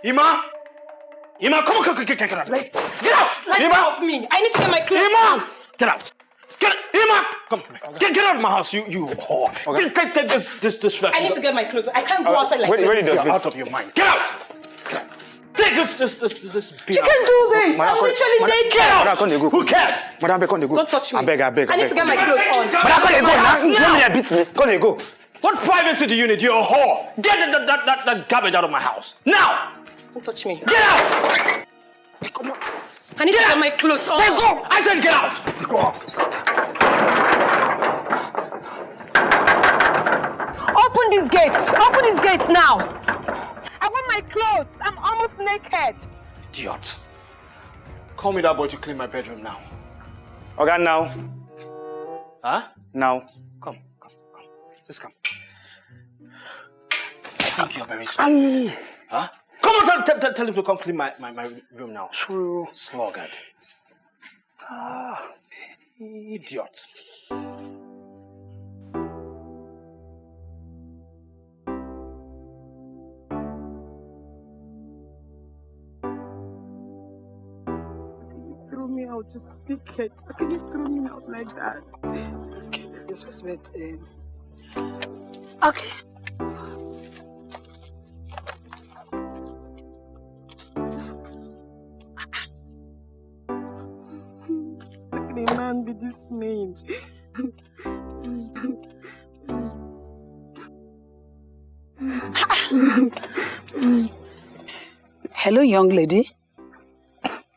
Ima! Ima, come on, get out. Get out! Let go of me. I need to get my clothes. Ima! Get out. Ima! Come on. Get out of my house, you whore. Okay. Take this I need to get my clothes. I can't go outside like this. You're out of your mind. Get out! Take this She can do this. I'm literally naked. Get out! Who cares? Don't touch me. I beg. I need to get my clothes on. Go. What privacy do you need? You're a whore. Get that garbage out of my house. Now! Don't touch me. Get out! Come on. I need to get my clothes on. Hey, go! I said get out! Go. Open these gates. Open these gates now. I want my clothes. I'm almost naked. Idiot. Call me that boy to clean my bedroom now. Okay, now. Huh? Now. Come. Just come. I think you're very strong. Huh? Come on, tell him to come clean my room now. True. Sluggard. Idiot. Throw me out, just speak it. How can you throw me out like that? Okay, just wait. Okay. How can a man be this mean? Hello, young lady.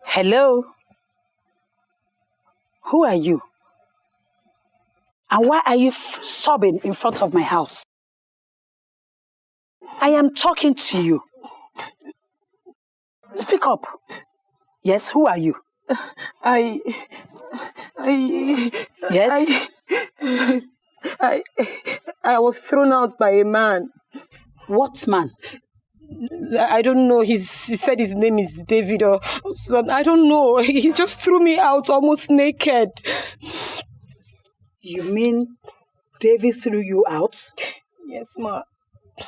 Hello. Who are you? And why are you sobbing in front of my house? I am talking to you. Speak up. Yes, who are you? Yes? I was thrown out by a man. What man? I don't know. He said his name is David or something. I don't know. He just threw me out almost naked. You mean David threw you out? Yes, ma.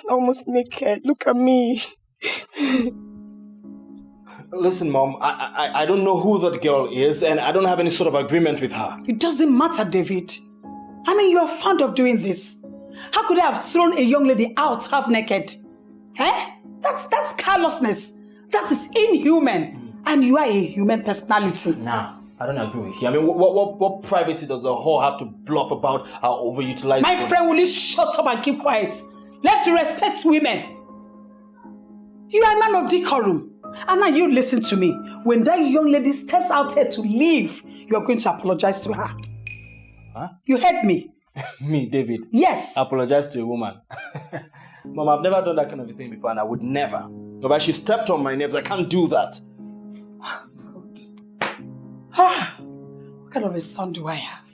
Almost naked. Look at me. Listen, Mom, I don't know who that girl is, and I don't have any sort of agreement with her. It doesn't matter, David. I mean, you are fond of doing this. How could I have thrown a young lady out half naked? Eh? That's carelessness. That is inhuman. And you are a human personality. Nah, I don't agree with you. I mean, what privacy does a whore have to bluff about our overutilized... My friend, will you shut up and keep quiet? Let's respect women. You are a man of decorum. And now you listen to me. When that young lady steps out here to leave, you are going to apologize to her. Huh? You heard me. Me, David? Yes. Apologize to a woman. Mom, I've never done that kind of a thing before, and I would never. But she stepped on my nerves. I can't do that. What kind of a son do I have?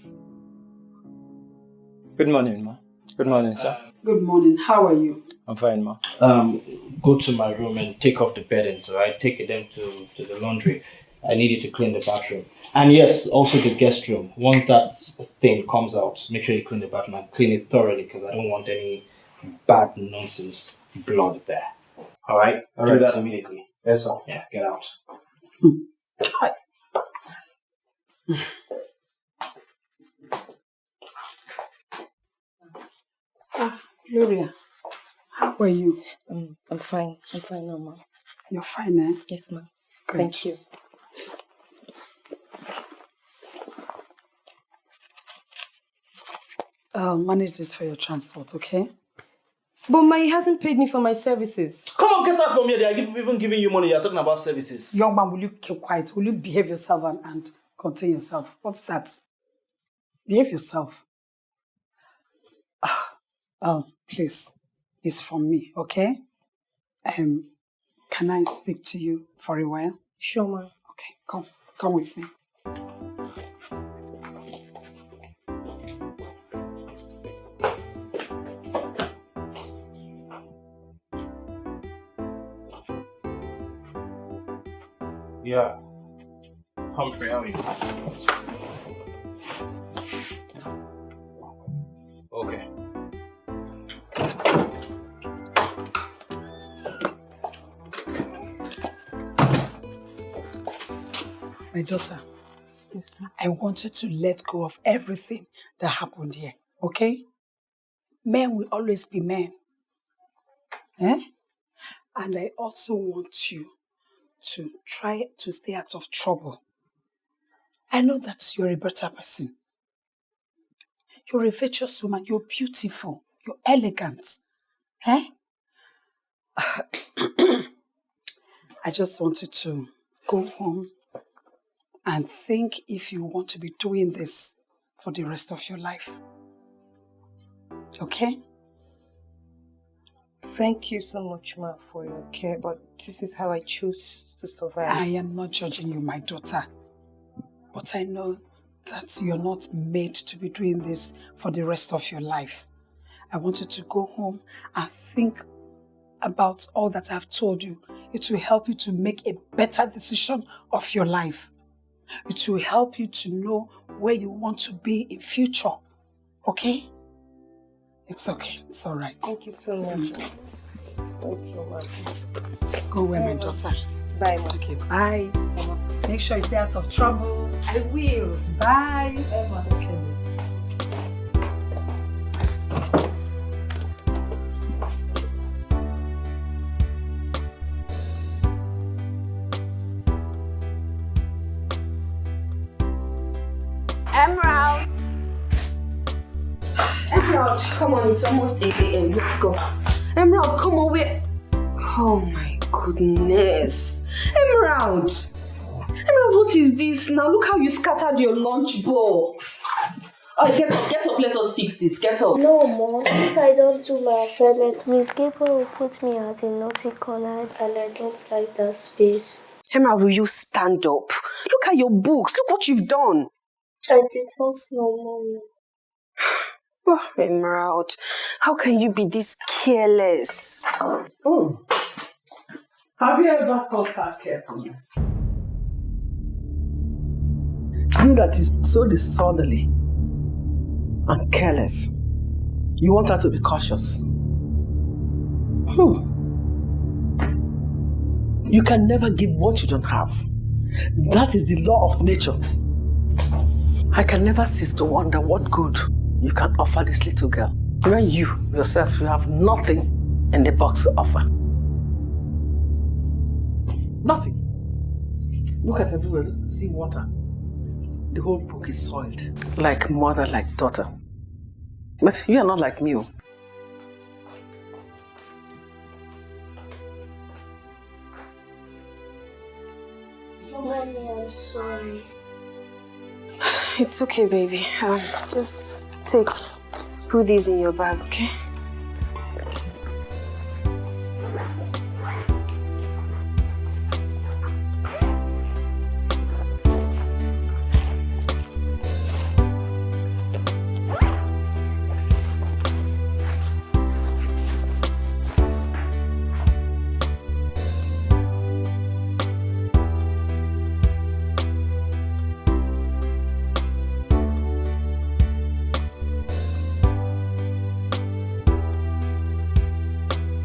Good morning, ma. Good morning, sir. Good morning. How are you? I'm fine, ma. Go to my room and take off the beddings, all right? Take them to the laundry. I need you to clean the bathroom. And yes, also the guest room. Once that thing comes out, make sure you clean the bathroom and clean it thoroughly because I don't want any bad nonsense blood there. All right? Do that immediately. Yes, sir. Yeah, get out. Hi. Gloria, how are you? I'm fine. I'm fine now, ma'am. You're fine, eh? Yes, ma'am. Good. Thank you. I'll manage this for your transport, okay? But he hasn't paid me for my services. Come on, get out from here. They are even giving you money. You're talking about services. Young man, will you keep quiet? Will you behave yourself and contain yourself? What's that? Behave yourself. Please. It's from me, okay? Can I speak to you for a while? Sure, ma'am. Okay, come with me. Yeah. Humphrey, how are you? Okay. My daughter, I want you to let go of everything that happened here, okay? Men will always be men. Eh? And I also want you to try to stay out of trouble. I know that you're a better person. You're a virtuous woman. You're beautiful. You're elegant. Eh? I just want you to go home and think if you want to be doing this for the rest of your life. Okay? Thank you so much, Ma, for your care, but this is how I choose to survive. I am not judging you, my daughter. But I know that you're not made to be doing this for the rest of your life. I want you to go home and think about all that I've told you. It will help you to make a better decision of your life. It will help you to know where you want to be in future. Okay? It's okay. It's all right. Thank you so much. Thank you, Ma. Go away, my daughter. Bye, Ma. Okay, bye. Make sure you stay out of trouble. I will. Bye. Bye, Ma. Okay. Emerald! Emerald, come on, it's almost 8 a.m. Let's go. Emerald, come on, wait. Oh my goodness. Emerald! Emerald, what is this? Now look how you scattered your lunchbox. Oh, get up, let us fix this. Get up. No, Mom. If I don't do my assignment, Miss Gabriel will put me at a naughty corner and I don't like that space. Emerald, will you stand up? Look at your books. Look what you've done. I did not know, Mommy. Oh, Emerald, how can you be this careless? Oh. Have you ever thought her carefulness? You that is so disorderly and careless. You want her to be cautious. You can never give what you don't have. That is the law of nature. I can never cease to wonder what good you can offer this little girl when you, yourself, you have nothing in the box to offer. Nothing. Look at everywhere, see water. The whole book is soiled. Like mother, like daughter. But you are not like me. Mommy, I'm sorry. It's okay, baby. Just put these in your bag, okay?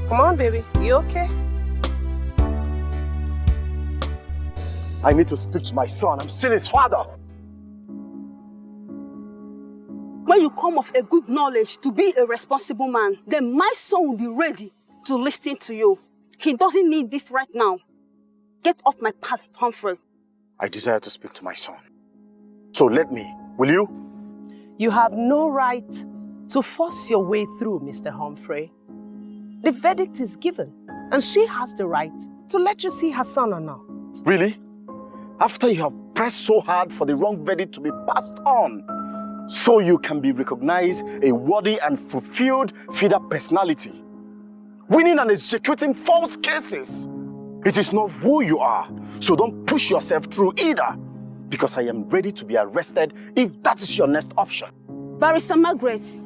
Come on, baby. You okay? I need to speak to my son. I'm still his father. When you come of a good knowledge to be a responsible man, then my son will be ready to listen to you. He doesn't need this right now. Get off my path, Humphrey. I desire to speak to my son. So let me, will you? You have no right to force your way through, Mr. Humphrey. The verdict is given, and she has the right to let you see her son or not. Really? After you have pressed so hard for the wrong verdict to be passed on, so you can be recognized a worthy and fulfilled feeder personality, winning and executing false cases. It is not who you are, so don't push yourself through either, because I am ready to be arrested if that is your next option. Barrister Margaret,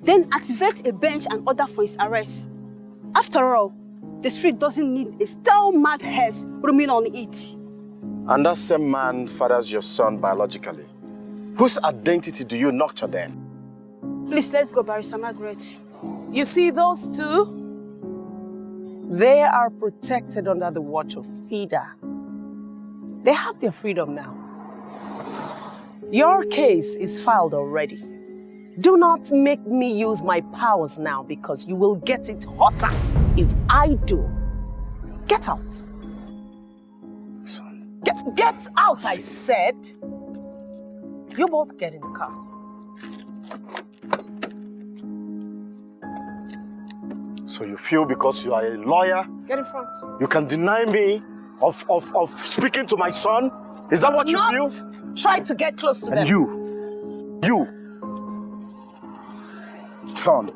then activate a bench and order for his arrest. After all, the street doesn't need a stale mad heads roaming on it. And that same man fathers your son biologically. Whose identity do you nurture then? Please, let's go, Barrister Margaret. You see those two? They are protected under the watch of feeder. They have their freedom now. Your case is filed already. Do not make me use my powers now because you will get it hotter if I do. Get out. Son. Get out, I said. You both get in the car. So you feel because you are a lawyer, Get in front. you can deny me of speaking to my son? Is that what you feel? Try to get close to them. And you, son,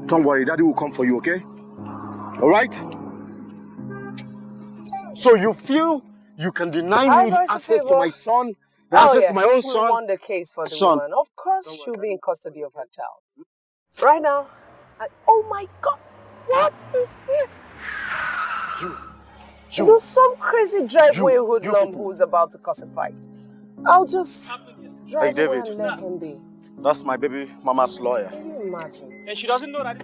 don't worry, daddy will come for you, okay? All right? So you feel you can deny me the access to my son, the access to my own son? We won the case for the Son. woman. Of course she'll be in custody of her child. Right now, oh my God, what is this? You know, some crazy driveway hoodlum who's about to cause a fight. I'll just drive away and let him be. That's my baby mama's lawyer. Can you imagine? And she doesn't know that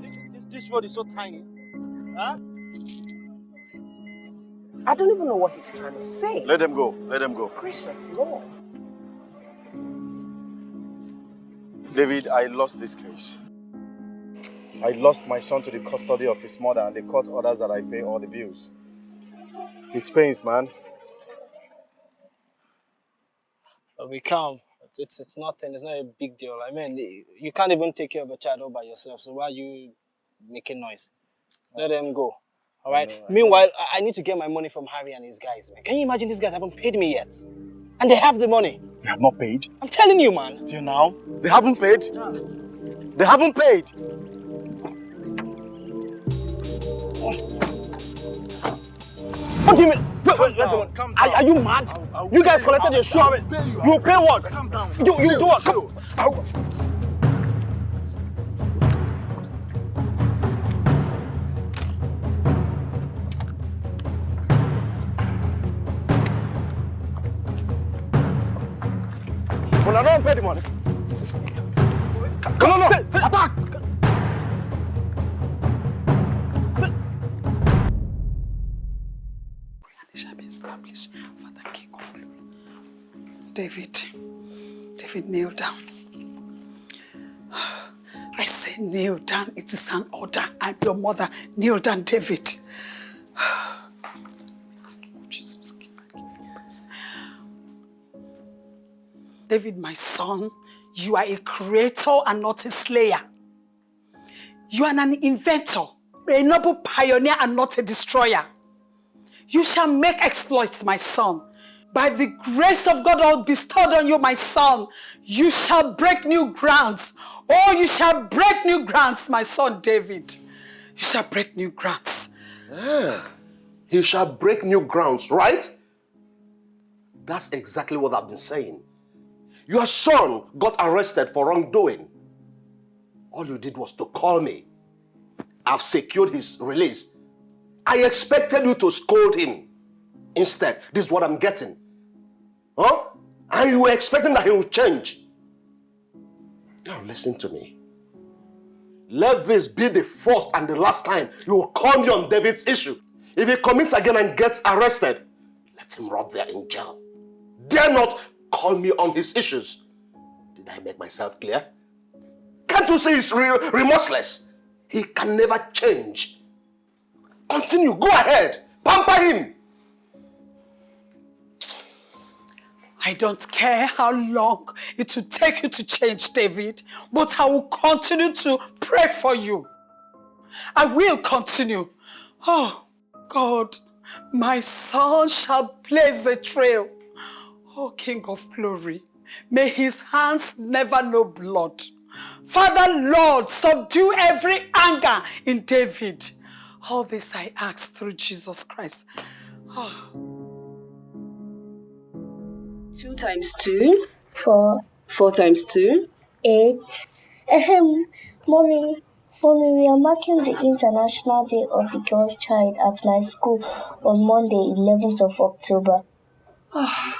this road is so tiny. Huh? I don't even know what he's trying to say. Let them go. Let them go. Gracious Lord. David, I lost this case. I lost my son to the custody of his mother and the court orders that I pay all the bills. It pains, man. Be calm. It's nothing. It's not a big deal. I mean, you can't even take care of a child all by yourself. So why are you making noise? Let them go. All right? Meanwhile, I need to get my money from Harry and his guys, man. Can you imagine these guys haven't paid me yet? And they have the money. They have not paid? I'm telling you, man. Till now? They haven't paid? They haven't paid? What do you mean? Wait, are you mad? You guys collected your insurance. You will pay what? You do what? Well, I don't pay the money. No. Attack! Shall be established for the King of Glory. David, kneel down. I say kneel down. It is an order. I'm your mother. Kneel down, David. Jesus, David, my son, you are a creator and not a slayer. You are an inventor, a noble pioneer and not a destroyer. You shall make exploits, my son. By the grace of God all bestowed on you, my son, you shall break new grounds. Oh, you shall break new grounds, my son David. You shall break new grounds. Yeah. He shall break new grounds, right? That's exactly what I've been saying. Your son got arrested for wrongdoing. All you did was to call me. I've secured his release. I expected you to scold him. Instead, this is what I'm getting. Huh? And you were expecting that he would change. Now listen to me. Let this be the first and the last time you will call me on David's issue. If he commits again and gets arrested, let him rot there in jail. Dare not call me on his issues. Did I make myself clear? Can't you see he's remorseless? He can never change. Continue, go ahead, pamper him. I don't care how long it will take you to change, David, but I will continue to pray for you. I will continue. Oh, God, my son shall blaze the trail. Oh, King of glory, may his hands never know blood. Father, Lord, subdue every anger in David. All this I ask through Jesus Christ. Oh. 2 times 2? 4. 4 times 2? 8. Mommy, we are marking the International Day of the Girl Child at my school on Monday, 11th of October. Oh,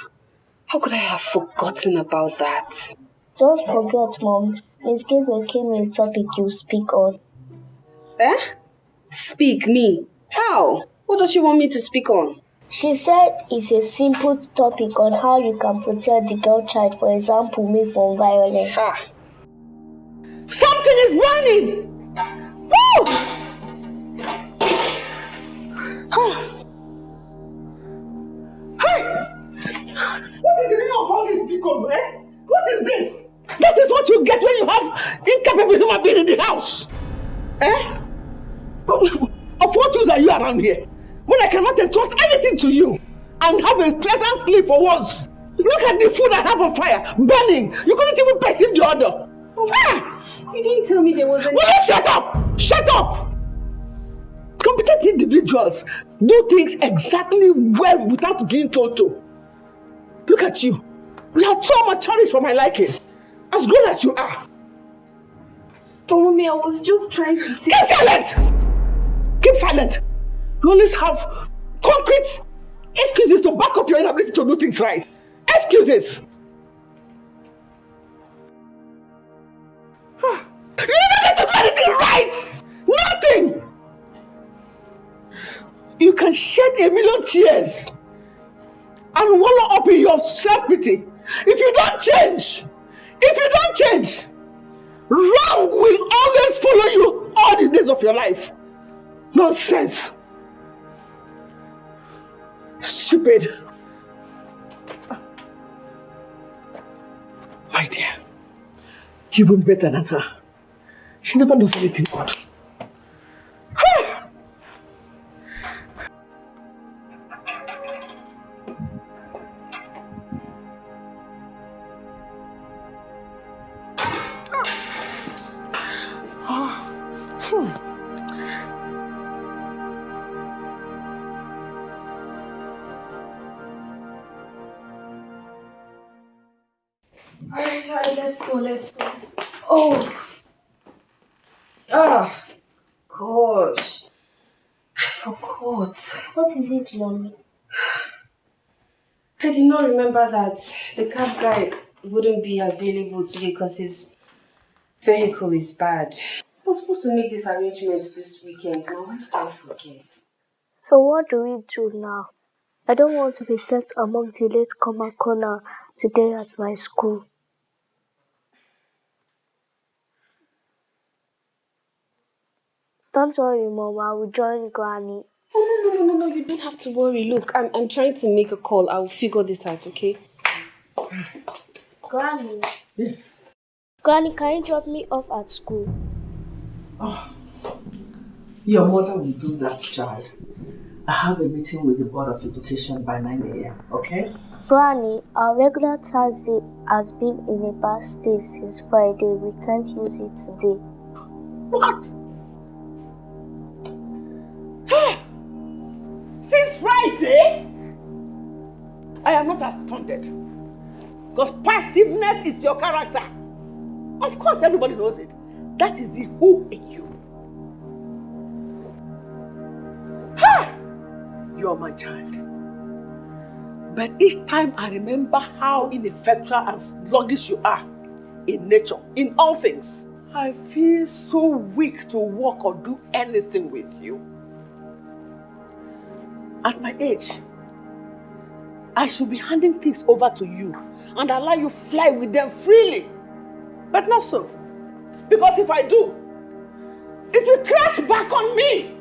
how could I have forgotten about that? Don't forget, Mom. Miss Gabriel came with a topic you speak on. Eh? Speak me? How? What does she want me to speak on? She said it's a simple topic on how you can protect the girl child, for example, me from violence. Something is burning! Woo! Hey! What is the meaning of all this, Biko? Eh? What is this? That is what you get when you have incapable human being in the house. Eh? Of what use are you around here? When I cannot entrust anything to you and have a pleasant sleep for once. Look at the food I have on fire, burning. You couldn't even perceive the order. You didn't tell me there was any... Will you shut up? Shut up! Competent individuals do things exactly well without being told to. Look at you. You are so much cherished for my liking. As grown as you are. But mommy, I was just trying to take... Keep silent! Keep silent! You always have concrete excuses to back up your inability to do things right. Excuses! You never get to do anything right! Nothing! You can shed a million tears and wallow up in your self-pity. If you don't change, wrong will always follow you all the days of your life. Nonsense. Stupid. My dear, you've been better than her. She never does anything good. Alright, let's go. Oh, gosh. I forgot. What is it, Mommy? I did not remember that the cab guy wouldn't be available today because his vehicle is bad. I was supposed to make these arrangements this weekend. Now, why did I forget? So what do we do now? I don't want to be kept among the latecomer corner today at my school. Don't worry, Mom. I will join Granny. Oh, no. You don't have to worry. Look, I'm trying to make a call. I'll figure this out, okay? Granny. Yes. Granny, can you drop me off at school? Oh, your mother will do that, child. I have a meeting with the Board of Education by 9 a.m., okay? Granny, our regular Thursday has been in a bad state since Friday. We can't use it today. What? Since Friday? I am not astounded. Because passiveness is your character. Of course, everybody knows it. That is the who in you. You are my child. But each time I remember how ineffectual and sluggish you are in nature, in all things, I feel so weak to walk or do anything with you. At my age, I should be handing things over to you and allow you fly with them freely. But not so. Because if I do, it will crash back on me.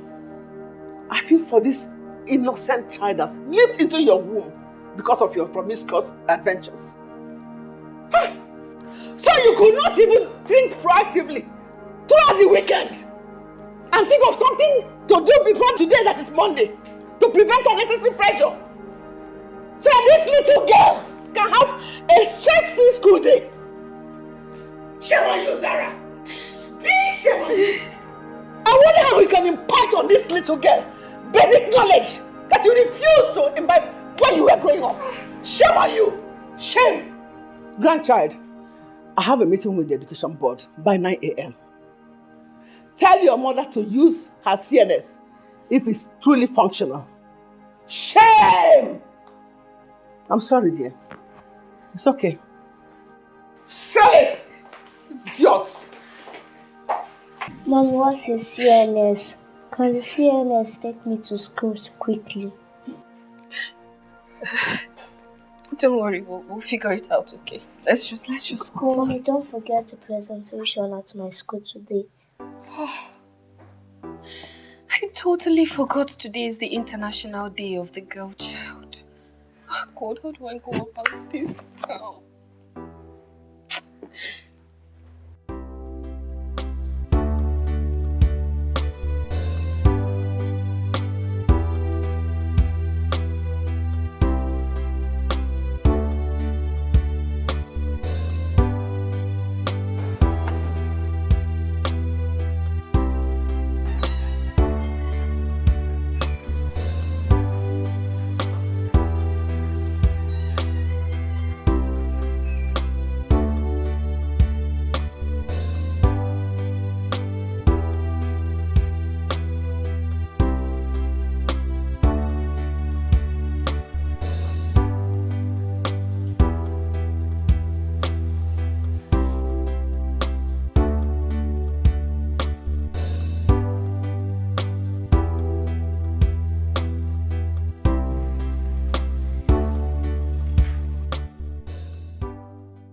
I feel for this innocent child that slipped into your womb because of your promiscuous adventures. So you could not even think proactively throughout the weekend and think of something to do before today, that is Monday, to prevent unnecessary pressure. So that this little girl can have a stress-free school day. Shame on you, Zara. Please, shame on you. I wonder how we can impart on this little girl basic knowledge that you refused to imbibe when you were growing up. Shame on you. Shame. Grandchild, I have a meeting with the education board by 9 a.m. Tell your mother to use her CNS if it's truly functional. Shame! I'm sorry, dear. It's okay. Say it! It's yours. Mom, what's a CNS? Can the CNS take me to school quickly? Don't worry, we'll figure it out, okay? Let's just go. Mommy, don't forget the presentation at my school today. Oh, I totally forgot today is the International Day of the Girl Child. Oh God, how do I go about this now?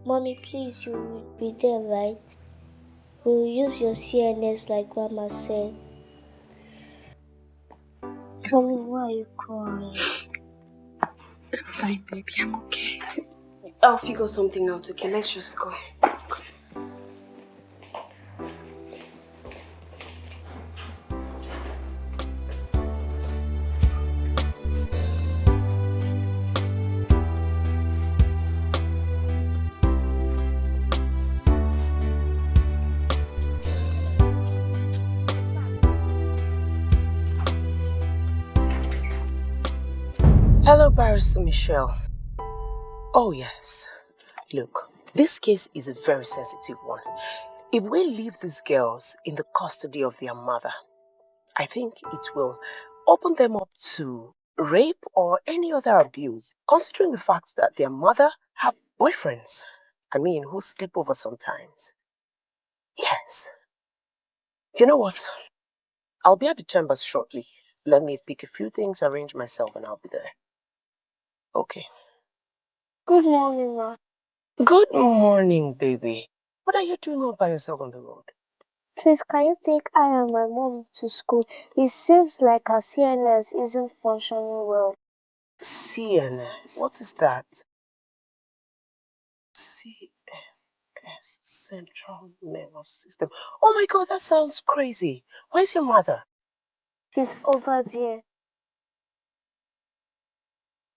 Mommy, please, you will be there, right? We'll use your CNS like Grandma said. Mommy, why are you crying? I'm fine, baby. I'm okay. I'll figure something out, okay? Let's just go. Hello, Barrister Michelle. Oh, yes. Look, this case is a very sensitive one. If we leave these girls in the custody of their mother, I think it will open them up to rape or any other abuse, considering the fact that their mother have boyfriends. I mean, who sleep over sometimes. Yes. You know what? I'll be at the chambers shortly. Let me pick a few things, arrange myself, and I'll be there. Okay. Good morning, Ma. Good morning, baby. What are you doing all by yourself on the road? Please, can you take I and my mom to school? It seems like her CNS isn't functioning well. CNS? What is that? CNS, Central Nervous System. Oh my God, that sounds crazy. Where's your mother? She's over there.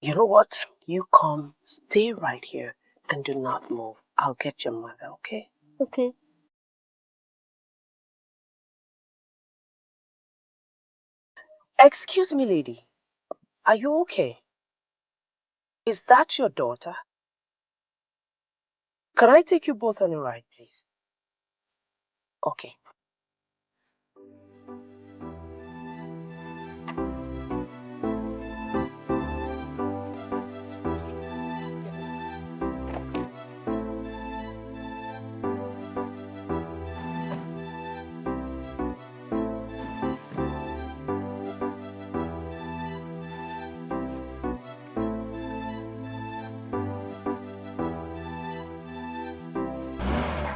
You know what? You come, stay right here, and do not move. I'll get your mother, okay? Okay. Excuse me, lady. Are you okay? Is that your daughter? Can I take you both on a ride, please? Okay.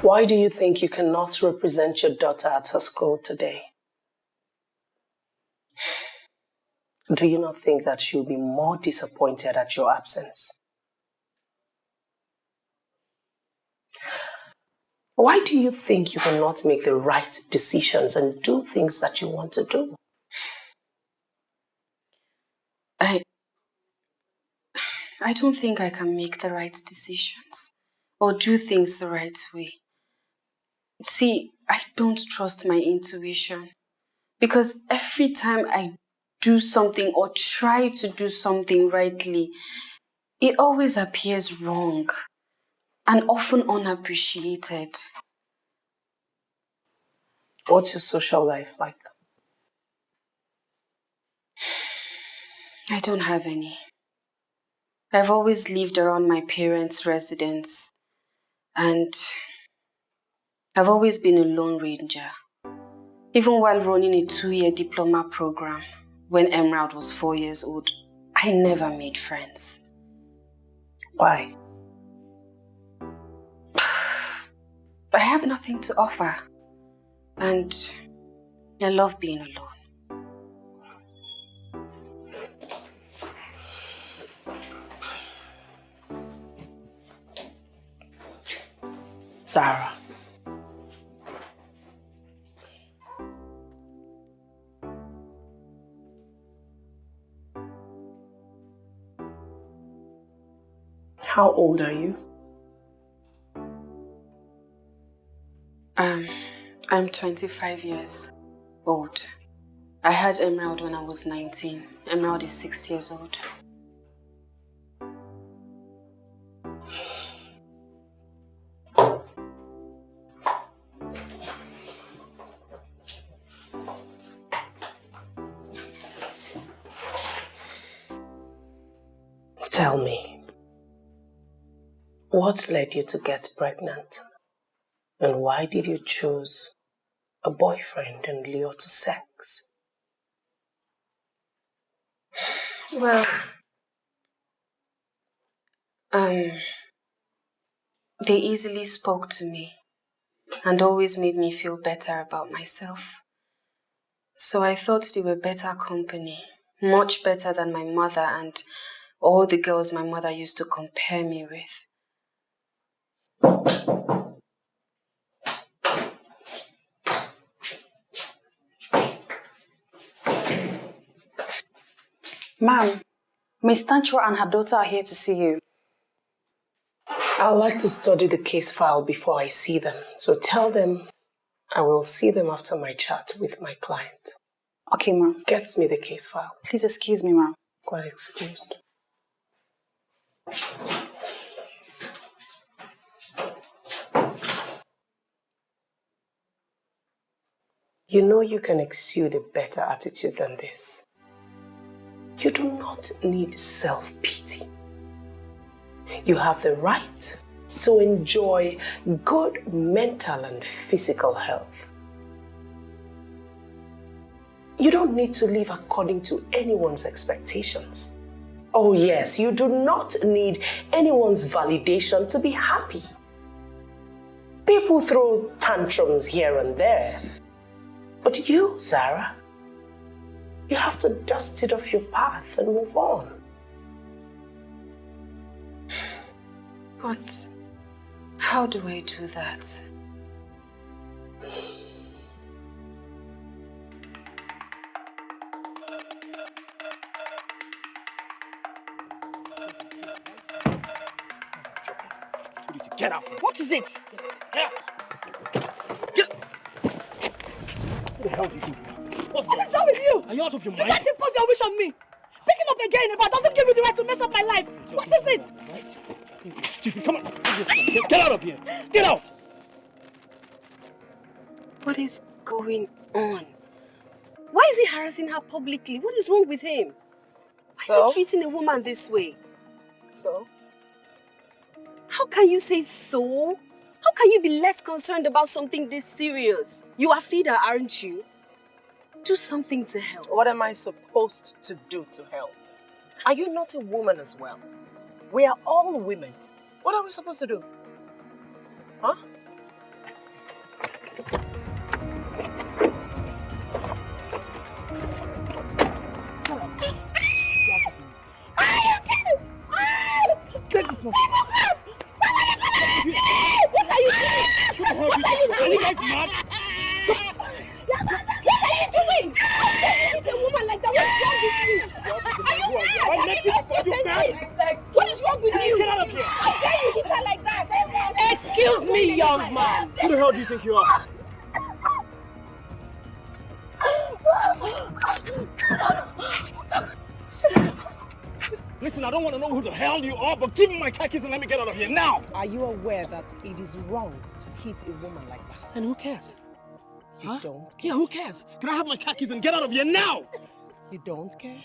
Why do you think you cannot represent your daughter at her school today? Do you not think that she'll be more disappointed at your absence? Why do you think you cannot make the right decisions and do things that you want to do? I don't think I can make the right decisions or do things the right way. See, I don't trust my intuition because every time I do something or try to do something rightly, it always appears wrong and often unappreciated. What's your social life like? I don't have any. I've always lived around my parents' residence and I've always been a lone ranger. Even while running a 2-year diploma program, when Emerald was 4 years old, I never made friends. Why? I have nothing to offer. And I love being alone. Zara. How old are you? I'm 25 years old. I had Emerald when I was 19. Emerald is 6 years old. Tell me, what led you to get pregnant? And why did you choose a boyfriend and lure to sex? Well, they easily spoke to me and always made me feel better about myself. So I thought they were better company, much better than my mother and all the girls my mother used to compare me with. Ma'am, Miss Tancho and her daughter are here to see you. I'd like to study the case file before I see them. So tell them I will see them after my chat with my client. Okay, ma'am. Get me the case file. Please excuse me, ma'am. Quite excused. You know you can exude a better attitude than this. You do not need self-pity. You have the right to enjoy good mental and physical health. You don't need to live according to anyone's expectations. Oh yes, you do not need anyone's validation to be happy. People throw tantrums here and there. But you, Zara, you have to dust it off your path and move on. But how do I do that? Get up. What is it? Get up. Get. Who the hell do you think you are? What is wrong with you? Are you out of your You mind? can't impose your wish on me. Picking up again, but doesn't give you the right to mess up my life. What is it? Right? You're stupid. Come on. Get out of here. Get out. What is going on? Why is he harassing her publicly? What is wrong with him? Why is he treating a woman this way? So? How can you say so? How can you be less concerned about something this serious? You are feeder, aren't you? Do something to help. What am I supposed to do to help? Are you not a woman as well? We are all women. What are we supposed to do? Huh? What are you doing? What are you doing? Are you guys mad? What are you doing? Why hit a woman like that? What's wrong with you? What is wrong with you? Get out of here! How dare you hit her like that? Excuse me, young man. Who the hell do you think you are? Listen, I don't want to know who the hell you are, but give me my khakis and let me get out of here now! Are you aware that it is wrong to hit a woman like that? And who cares? You don't care? Yeah, who cares? Can I have my khakis and get out of here now? You don't care?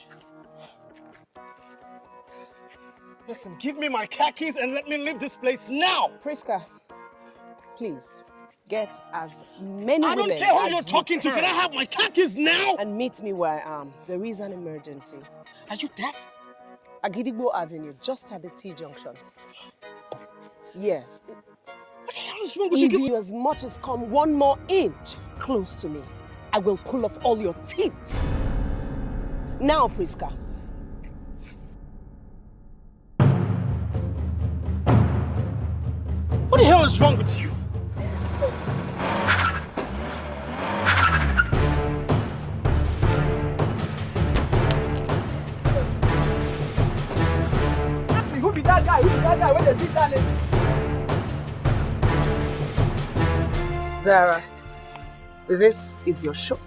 Listen, give me my khakis and let me leave this place now! Priska, please, get as many I don't women care who as you're you talking to. Can I have my khakis now? And meet me where I am. There is an emergency. Are you deaf? Agidigbo Avenue, just at the T-junction. Yes. What the hell is wrong with If you? you as much as come 1 more inch close to me, I will pull off all your teeth. Now, Priska. What the hell is wrong with you? Who be that guy? Who be that guy when they beat that lady? Zara, this is your show.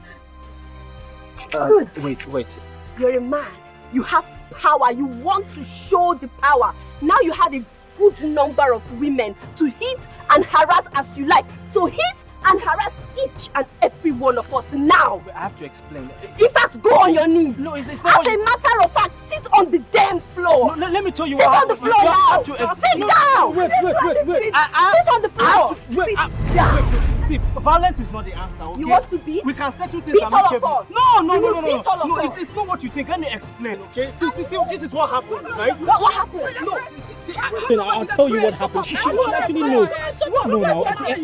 Good. Wait. You're a man. You have power. You want to show the power. Now you have a good number of women to hit and harass as you like. So hit and harass each and every one of us now. I have to explain. In fact, go on your knees. No, it's not. As a matter of fact, sit on the damn floor. No, let me tell you sit what on the happened. floor now. You have to Sit down. Wait. Sit on the floor. Sit down. See, violence is not the answer, okay? You want to beat? We can settle things Beat all of amicably. us. No, it's not what you think. Let me explain, okay? See, this is what happened, right? What happened? No, I'll tell you what happened. She actually knows. No,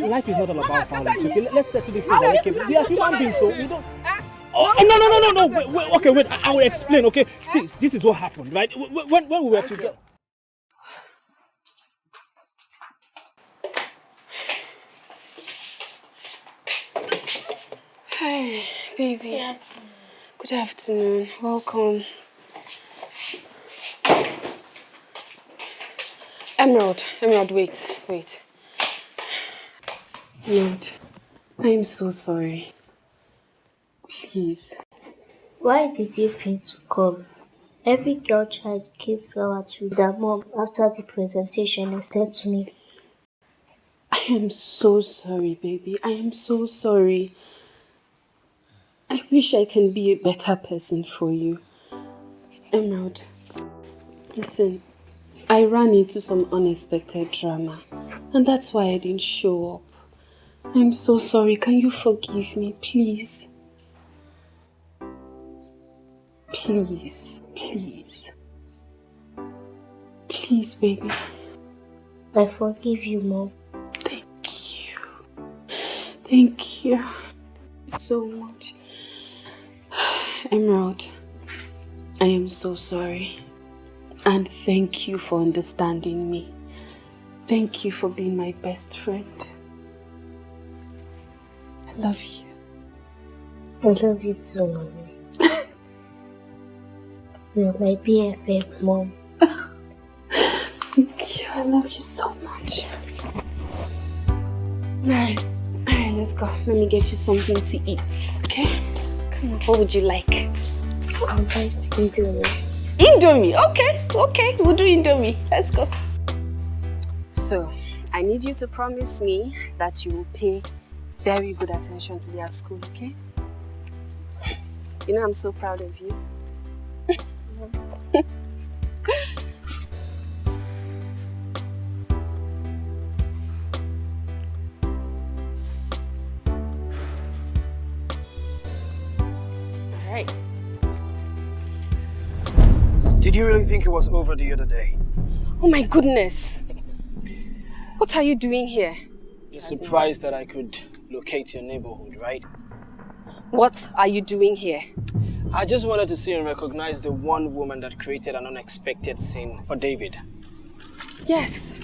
life is not all about violence, okay? Let's settle this thing amicably. We are human beings, so we don't... Oh, no. Wait, I will explain, okay? See, this is what happened, right? When we were together... Hi, baby. Good afternoon. Welcome. Emerald, wait. Emerald, I am so sorry. Please. Why did you feel to come? Every girl child gave flower to their mom after the presentation instead to me. I am so sorry, baby. I am so sorry. I wish I can be a better person for you. Emerald, listen, I ran into some unexpected drama, and that's why I didn't show up. I'm so sorry. Can you forgive me, please? Please. Please, baby. I forgive you, Mom. Thank you so much. Emerald, I am so sorry. And thank you for understanding me. Thank you for being my best friend. I love you. I love you too, Mommy. You're my BFF, Mom. Thank you. I love you so much. Alright, let's go. Let me get you something to eat, okay? Come on, what would you like? I'll like Indomie. Indomie, okay. We'll do Indomie. Let's go. So, I need you to promise me that you will pay very good attention to me at school, okay? You know I'm so proud of you. Alright. Did you really think it was over the other day? Oh my goodness! What are you doing here? You're surprised that I could locate your neighborhood, right? What are you doing here? I just wanted to see and recognize the one woman that created an unexpected scene for David. Yes,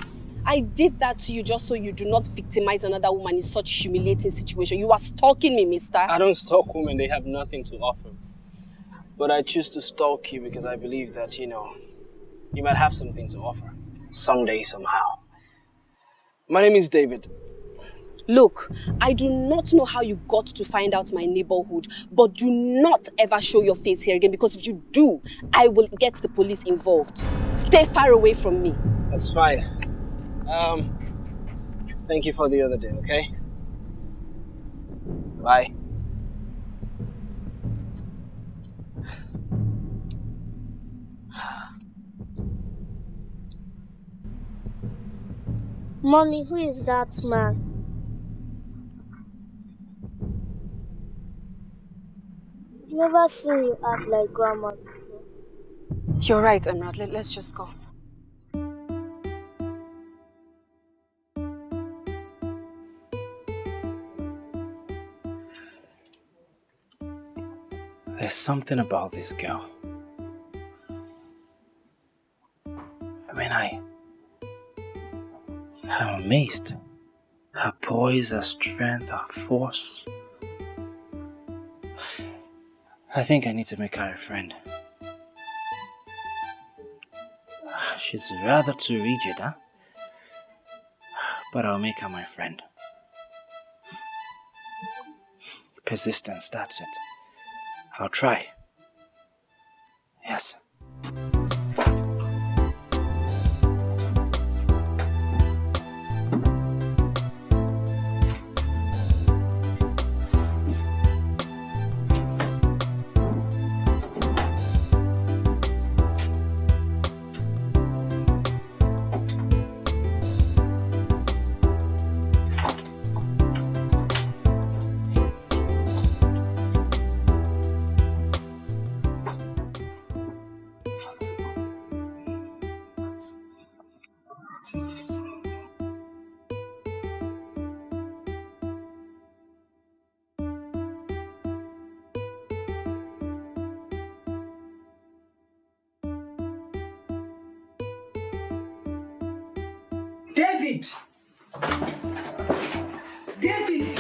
I did that to you just so you do not victimize another woman in such humiliating situation. You are stalking me, mister. I don't stalk women, they have nothing to offer. But I choose to stalk you because I believe that, you might have something to offer. Someday, somehow. My name is David. Look, I do not know how you got to find out my neighborhood, but do not ever show your face here again, because if you do, I will get the police involved. Stay far away from me. That's fine. Thank you for the other day, okay? Bye. Mommy, who is that man? I've never seen you act like grandma before. You're right, Emerald. Let's just go. There's something about this girl. I'm amazed. Her poise, her strength, her force. I think I need to make her a friend. She's rather too rigid, huh? But I'll make her my friend. Persistence, that's it. I'll try. Yes. David! David!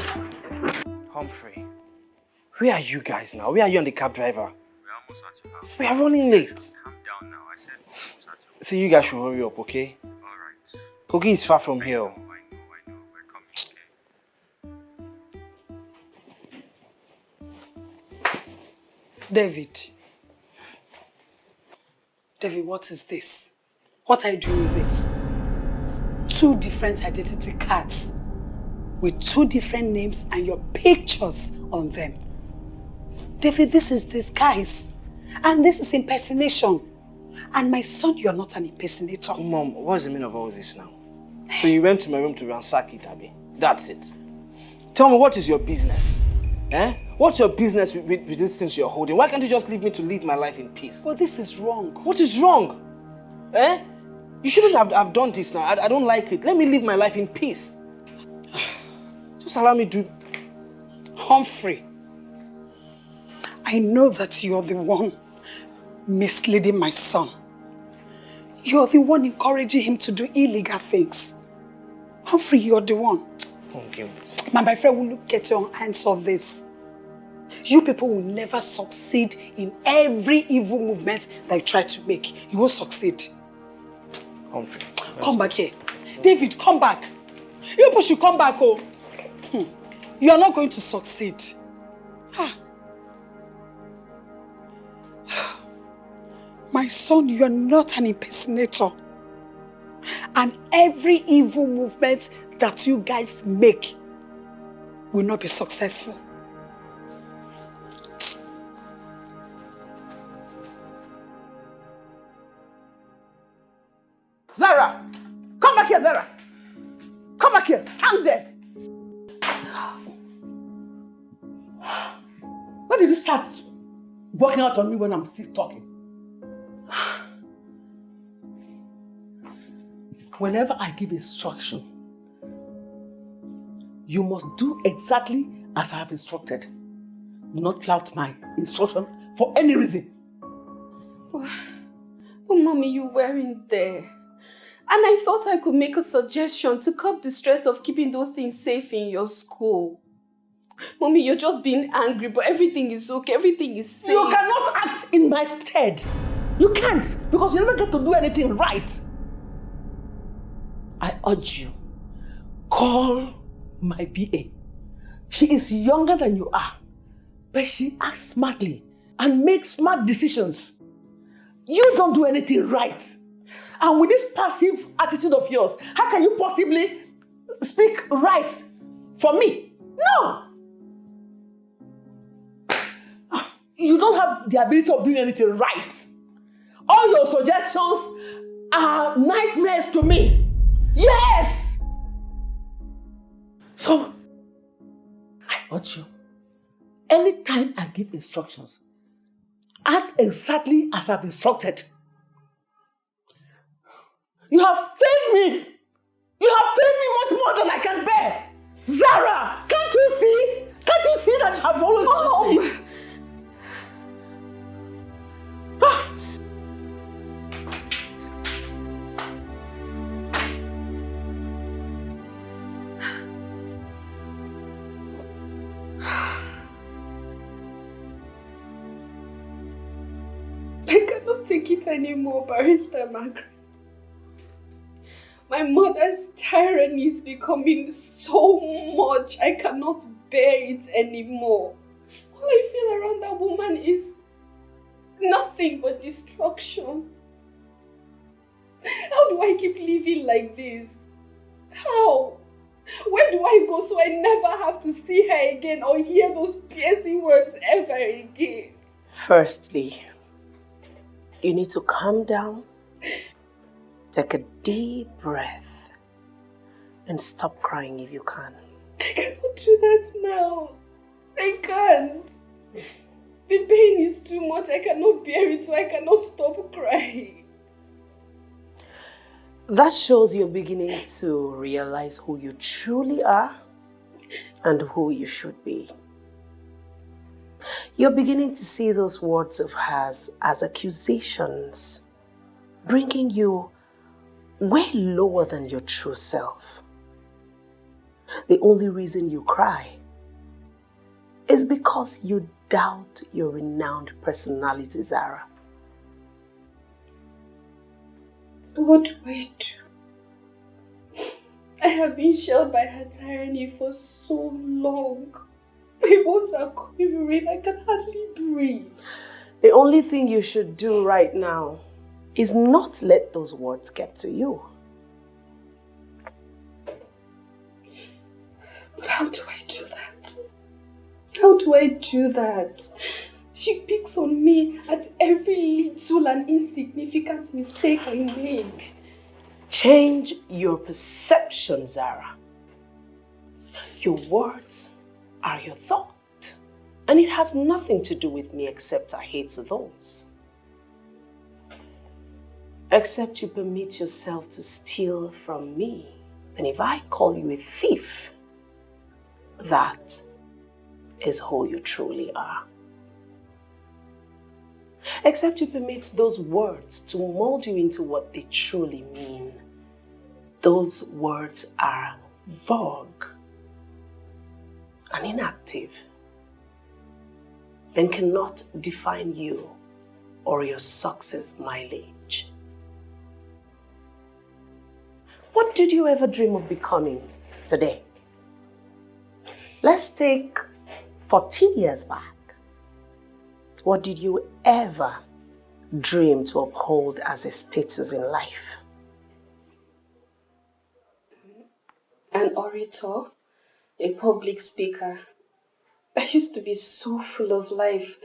Humphrey, where are you guys now? Where are you and the cab driver? We're almost at your house. We are running late. Calm down now. I said we're almost at your house. So you guys should hurry up, okay? Alright. Kogi is far from here. I know. We're coming, okay? David, what is this? What are you doing with this? 2 different identity cards with 2 different names and your pictures on them. David, this is disguise. And this is impersonation. And my son, you're not an impersonator. Mom, what's the meaning of all this now? So you went to my room to ransack it, Abby? That's it. Tell me, what is your business? Eh? What's your business with these things you're holding? Why can't you just leave me to live my life in peace? Well, this is wrong. What is wrong? Eh? You shouldn't have done this now. I don't like it. Let me live my life in peace. Just allow me to... Humphrey, I know that you're the one misleading my son. You're the one encouraging him to do illegal things. Humphrey, you're the one. Okay. My friend, will look at your hands of this. You people will never succeed in every evil movement that you try to make. You won't succeed. Humphrey. Come back here. David, come back. You people should come back, oh. You are not going to succeed. My son, you are not an impersonator. And every evil movement that you guys make will not be successful. Zara! Come back here, Zara! Come back here! Stand there! When did you start walking out on me when I'm still talking? Whenever I give instruction, you must do exactly as I have instructed. Do not flout my instruction for any reason. But Mommy, you weren't there. And I thought I could make a suggestion to curb the stress of keeping those things safe in your school. Mommy, you're just being angry, but everything is okay. Everything is safe. You cannot act in my stead. You can't, because you never get to do anything right. I urge you, call my PA. She is younger than you are, but she acts smartly and makes smart decisions. You don't do anything right. And with this passive attitude of yours, how can you possibly speak right for me? No! You don't have the ability of doing anything right. All your suggestions are nightmares to me. Yes! So, I urge you, anytime I give instructions, act exactly as I've instructed. You have failed me. You have failed me much more than I can bear. Zara, can't you see? Can't you see that you have always... Mom! I cannot take it anymore, Barrister Margaret. My mother's tyranny is becoming so much. I cannot bear it anymore. All I feel around that woman is nothing but destruction. How do I keep living like this? How? Where do I go so I never have to see her again or hear those piercing words ever again? Firstly, you need to calm down, take a deep breath, and stop crying if you can. I cannot do that now. I can't. The pain is too much. I cannot bear it, so I cannot stop crying. That shows you're beginning to realize who you truly are and who you should be. You're beginning to see those words of hers as accusations, bringing you way lower than your true self. The only reason you cry is because you doubt your renowned personality, Zara. What do I do? I have been shelled by her tyranny for so long. My bones are quivering. I can hardly breathe. The only thing you should do right now is not let those words get to you. But how do I do that? How do I do that? She picks on me at every little and insignificant mistake I make. Change your perception, Zara. Your words are your thought, and it has nothing to do with me except I hate those. Except you permit yourself to steal from me, and if I call you a thief, that is who you truly are. Except you permit those words to mold you into what they truly mean. Those words are vague and inactive and cannot define you or your success mileage. What did you ever dream of becoming today? Let's take 14 years back. What did you ever dream to uphold as a status in life? An orator, a public speaker. I used to be so full of life,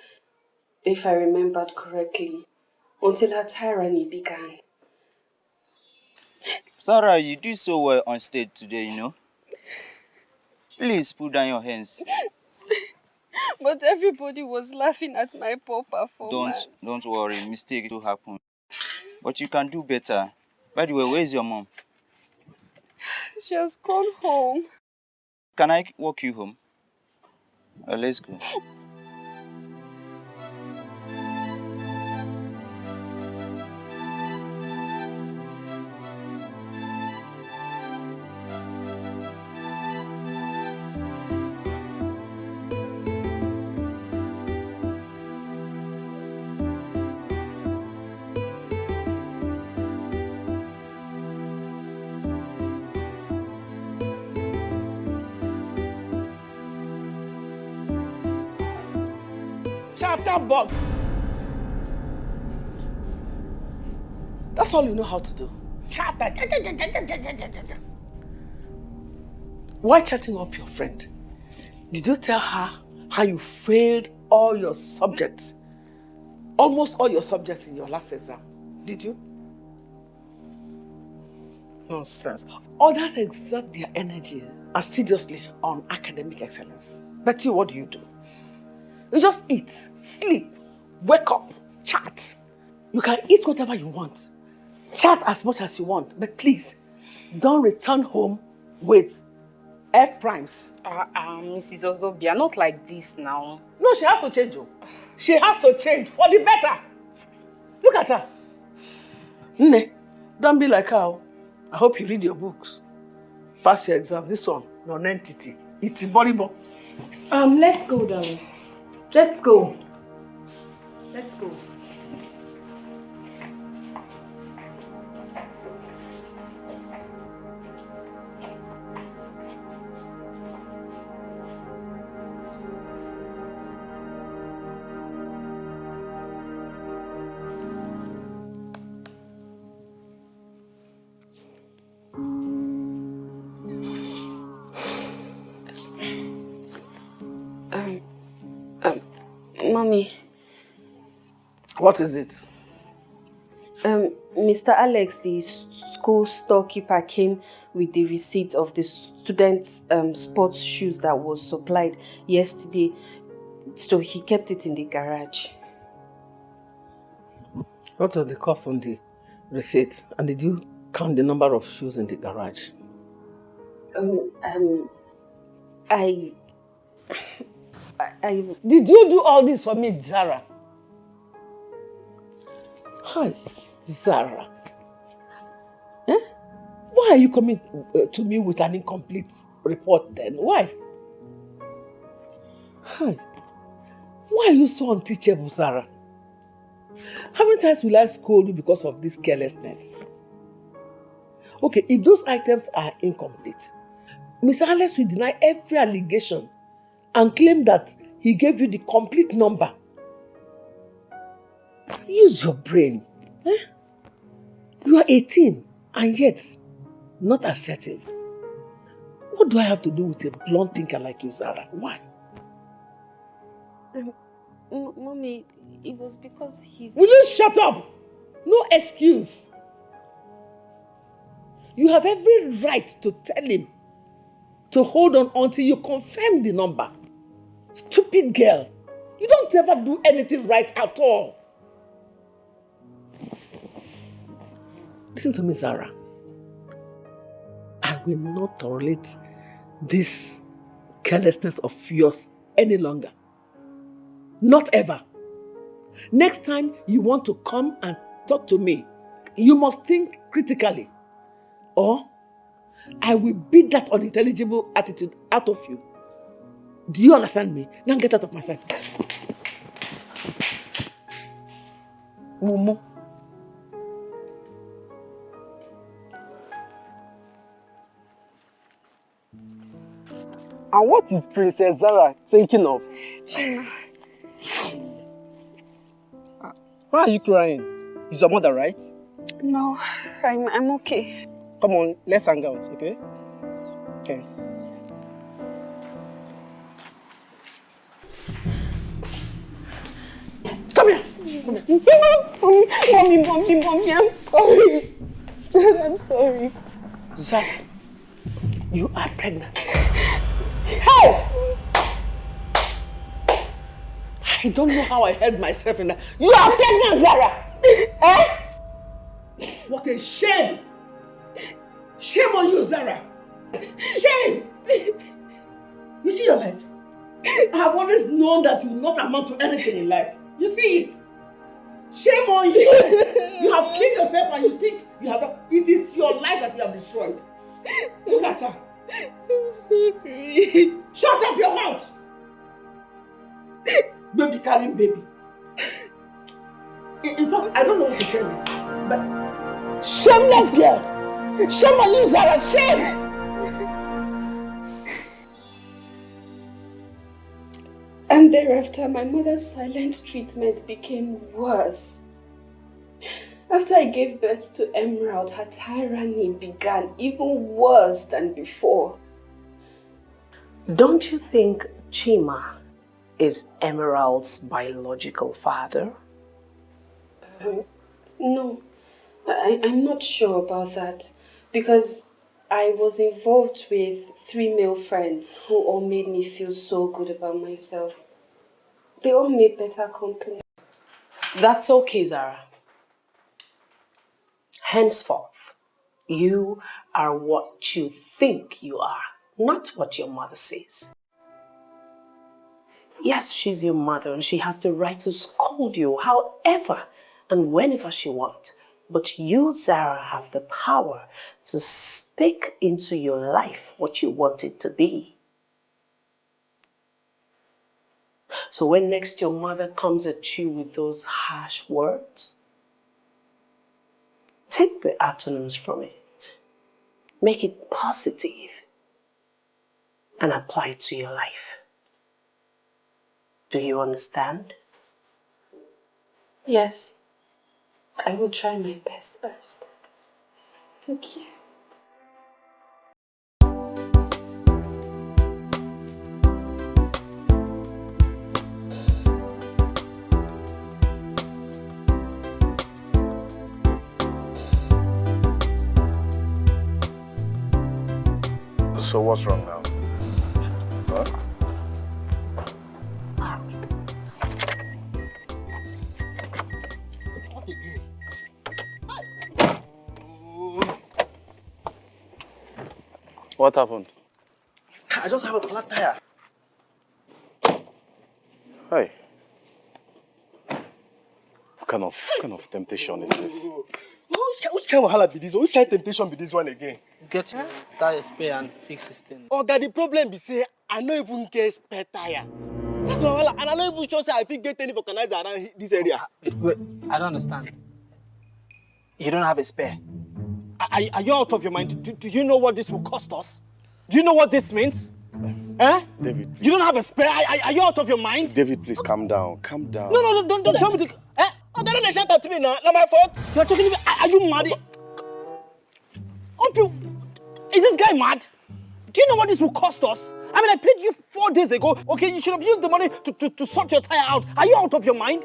if I remembered correctly, until her tyranny began. Sarah, you do so well on stage today, you know. Please put down your hands. But everybody was laughing at my poor performance. Don't worry, mistake will happen. But you can do better. By the way, where is your mom? She has gone home. Can I walk you home? Let's go. Chatterbox. That's all you know how to do. Chatter. Why chatting up your friend? Did you tell her how you failed all your subjects? Almost all your subjects in your last exam. Did you? Nonsense. Others exert their energy assiduously on academic excellence. But you, what do? You just eat, sleep, wake up, chat. You can eat whatever you want. Chat as much as you want, but please, don't return home with F primes. Mrs. Ozobia, not like this now. No, she has to change. She has to change for the better. Look at her. Nne, don't be like her. I hope you read your books. Pass your exams. This one, non-entity. It's boribo. Let's go, darling. Let's go. Let's go. Mommy. What is it? Mr. Alex, the school storekeeper, came with the receipt of the students' sports shoes that was supplied yesterday. So he kept it in the garage. What was the cost on the receipt? And did you count the number of shoes in the garage? Did you do all this for me, Zara? Hi, Zara. Eh? Why are you coming to me with an incomplete report then? Why? Hi. Why are you so unteachable, Zara? How many times will I scold you because of this carelessness? Okay, if those items are incomplete, Mr. Alex will deny every allegation and claim that he gave you the complete number. Use your brain. Eh? You are 18 and yet not assertive. What do I have to do with a blunt thinker like you, Zara? Why? Mommy, it was because he's... Will you shut up? No excuse. You have every right to tell him to hold on until you confirm the number. Stupid girl. You don't ever do anything right at all. Listen to me, Zara. I will not tolerate this carelessness of yours any longer. Not ever. Next time you want to come and talk to me, you must think critically. Or I will beat that unintelligible attitude out of you. Do you understand me? Now get out of my sight. Mumu. And what is Princess Zara thinking of? Chima. Why are you crying? Is your mother right? No, I'm okay. Come on, let's hang out, okay? Okay. Come here. Mommy, I'm sorry. I'm sorry. Zara, you are pregnant. Hey! I don't know how I held myself in that. You are pregnant, Zara! Eh? What a shame! Shame on you, Zara! Shame! You see your life? I have always known that you will not amount to anything in life. You see it? Shame on you! You have killed yourself and you think you have done. It is your life that you have destroyed. Look at her. I'm sorry. Shut up your mouth! Baby carrying baby. In fact, I don't know what to tell you. But shameless girl! Shame on you, Zara! Shame! And thereafter, my mother's silent treatment became worse. After I gave birth to Emerald, her tyranny began even worse than before. Don't you think Chima is Emerald's biological father? No, I'm not sure about that, because I was involved with 3 male friends who all made me feel so good about myself. They all made better company. That's okay, Zara. Henceforth, you are what you think you are, not what your mother says. Yes, she's your mother and she has the right to scold you however and whenever she wants. But you, Zara, have the power to speak into your life what you want it to be. So when next your mother comes at you with those harsh words, take the antonyms from it, make it positive, and apply it to your life. Do you understand? Yes, I will try my best first. Thank you. So what's wrong now? Huh? What happened? I just have a flat tire. Hey. What kind of temptation is this? Which kind of wahala be this one? Which kind of temptation be this one again? Get your tire spare and fix this thing. Oga, the problem be say I no even get spare tire. That's my wahala, and I no even sure say I fit get any vulcanizer around this area. Wait, I don't understand. You don't have a spare? Are you out of your mind? Do you know what this will cost us? Do you know what this means? David, please. You don't have a spare? Are you out of your mind? David, please calm down. Calm down. No, don't tell me to... Oh, don't shout at me now. Not my fault. You're talking to me. Are you mad? Is this guy mad? Do you know what this will cost us? I mean, I paid you 4 days ago. Okay, you should have used the money to sort your tire out. Are you out of your mind?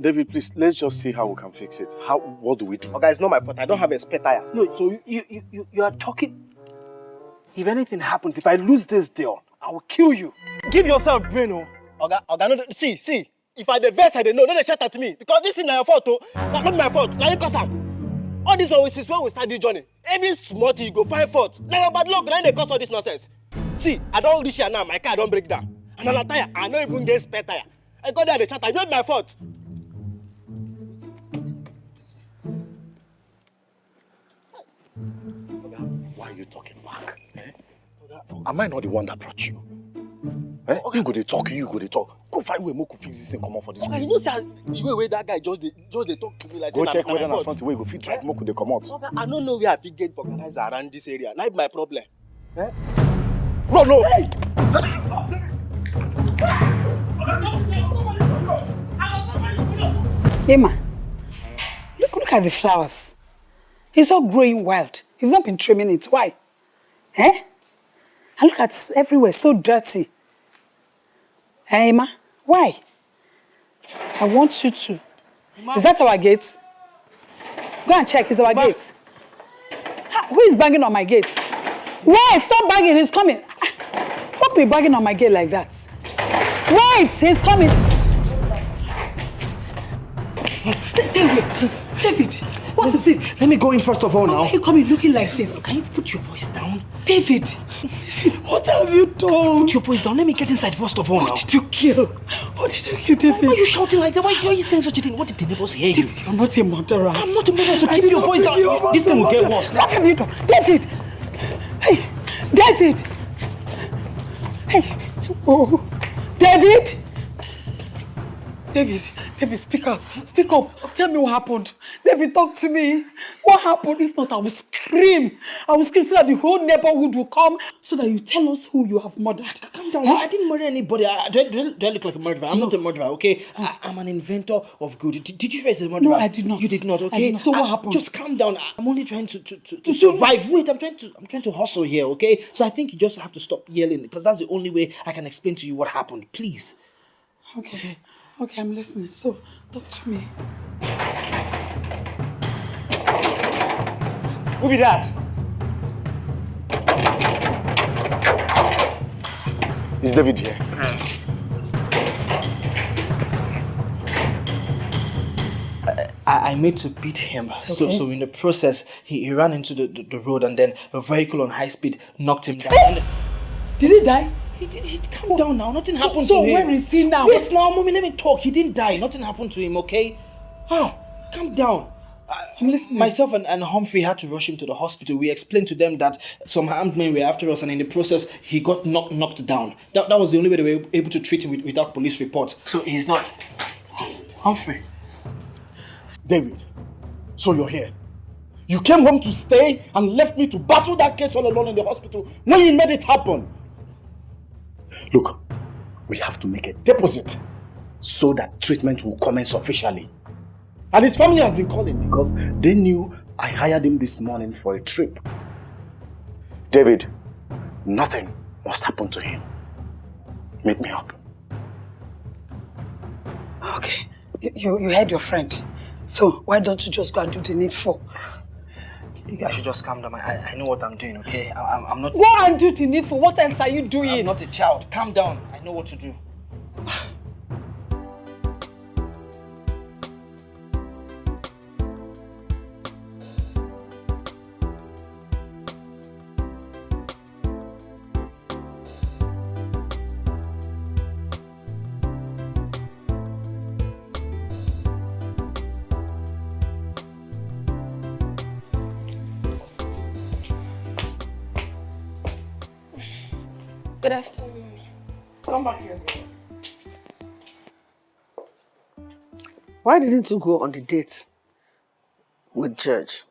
David, please, let's just see how we can fix it. What do we do? Okay, it's not my fault. I don't have a spare tire. No, so you are talking... If anything happens, if I lose this deal, I will kill you. Give yourself brain, oh. Okay, no, see. If I the verse, I don't know. Don't shout at me. Because this is not your fault, oh. Not my fault. Now you cause am. All this always is when we start this journey. Every small thing you go find fault. Now your bad luck, now they cause all this nonsense. See, I don't reach here now. My car don't break down. And on a tire, I don't even get spare tire. I got there the chat. I know it's my fault. Why are you talking back? Am I not the one that brought you? You go to talk, Go find where Moku fix this thing, come on for this place. You know, sir, the way that guy just they talk to me like go check whether na front way go fit drive Moku they come out. Okay, I don't know where I fit get organizer around this area. Not my problem. No. Emma, look at the flowers. It's all growing wild. You've not been trimming it. Why? And look at everywhere, so dirty. Emma, why? I want you to. Is that our gate? Go and check, it's our gate. Who is banging on my gate? Wait, stop banging, he's coming. Don't be banging on my gate like that. Wait, he's coming. Stay here. David, what is it? Let me go in first of all now. Why are you coming looking like this? Can you put your voice down? David, what have you done? Put your voice down. Let me get inside first of all now. What did you kill? What did you kill, David? Why are you shouting like that? Why are you saying such a thing? What did the neighbors hear you? You're not a murderer. I'm not a murderer, so keep your voice down. This thing will get worse. What have you done? David! Hey, David! Hey, oh, David! David, speak out. Speak up. Tell me what happened. David, talk to me. What happened? If not, I will scream. I will scream so that the whole neighborhood will come so that you tell us who you have murdered. Calm down. I didn't murder anybody. Do I look like a murderer? I'm not a murderer, okay? I'm an inventor of good. Did you raise a murderer? No, I did not. You did not, okay? So what happened? Just calm down. I'm only trying to survive. Wait, I'm trying to hustle here, okay? So I think you just have to stop yelling because that's the only way I can explain to you what happened. Please. Okay, I'm listening. So, talk to me. Who be that? Is David here? I I made to beat him. So in the process, he ran into the road, and then a vehicle on high speed knocked him down. And did he die? He did. Calm down now. Nothing happened so to him. where is he now? Wait now, mommy. Let me talk. He didn't die. Nothing happened to him. Okay? Calm down. Myself and Humphrey had to rush him to the hospital. We explained to them that some armed men were after us, and in the process, he got knocked down. That was the only way they were able to treat him without police report. So he's not. Humphrey. David, so you're here. You came home to stay and left me to battle that case all alone in the hospital when you made it happen. Look, we have to make a deposit so that treatment will commence officially. And his family has been calling because they knew I hired him this morning for a trip. David, nothing must happen to him. Make me up. Okay, you heard your friend. So why don't you just go and do the needful? You guys should just calm down. I know what I'm doing, okay? I'm not... Go and do the needful. What else are you doing? I'm not a child. Calm down. I know what to do. Good afternoon. Come back here. Why didn't you go on the date with George?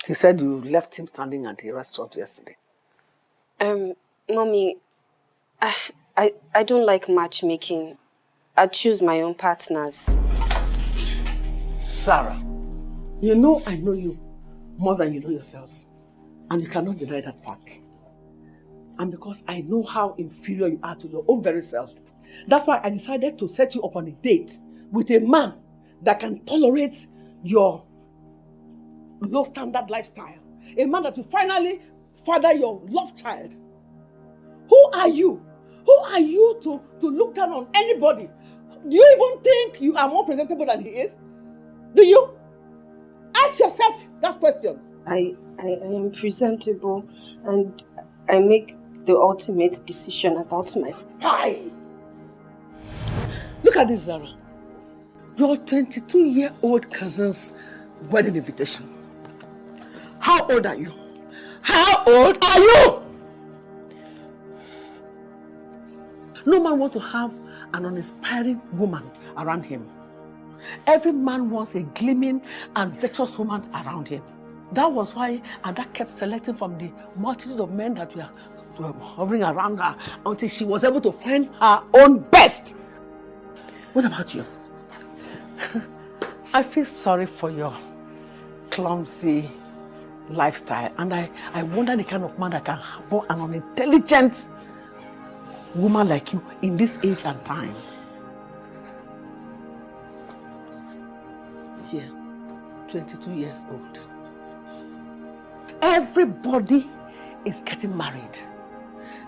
He said you left him standing at the restaurant yesterday. Mommy, I don't like matchmaking. I choose my own partners. Sarah, you know I know you more than you know yourself. And you cannot deny that fact. And because I know how inferior you are to your own very self, that's why I decided to set you up on a date with a man that can tolerate your low standard lifestyle. A man that will finally father your love child. Who are you? Who are you to look down on anybody? Do you even think you are more presentable than he is? Do you? Ask yourself that question. I am presentable, and I make the ultimate decision about my... Hi! Look at this, Zara. Your 22-year-old cousin's wedding invitation. How old are you? How old are you? No man wants to have an uninspiring woman around him. Every man wants a gleaming and virtuous woman around him. That was why Ada kept selecting from the multitude of men that were hovering around her until she was able to find her own best. What about you? I feel sorry for your clumsy lifestyle, and I wonder the kind of man that can have an unintelligent woman like you in this age and time. Here, 22 years old. Everybody is getting married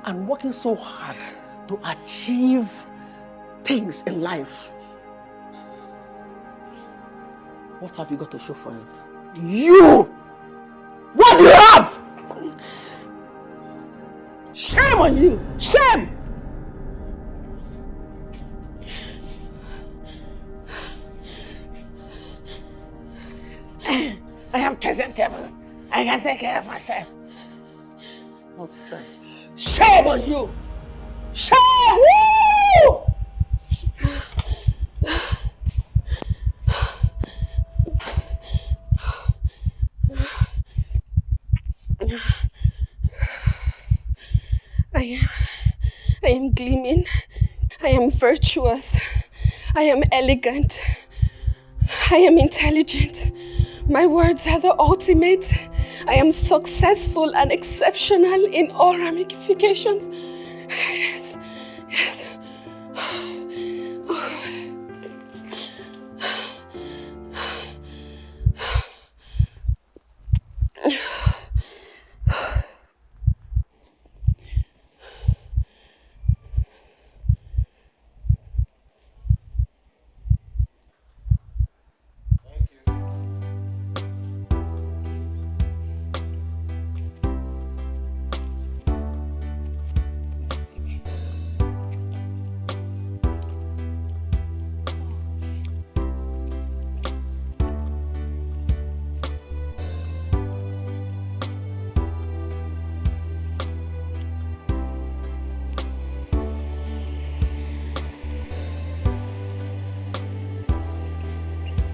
and working so hard to achieve things in life. What have you got to show for it? You! What do you have? Shame on you! Shame! I am presentable. I can take care of myself. Nonsense. Shame on you! Shame! Woo! I am gleaming. I am virtuous. I am elegant. I am intelligent. My words are the ultimate. I am successful and exceptional in all ramifications. Yes, yes.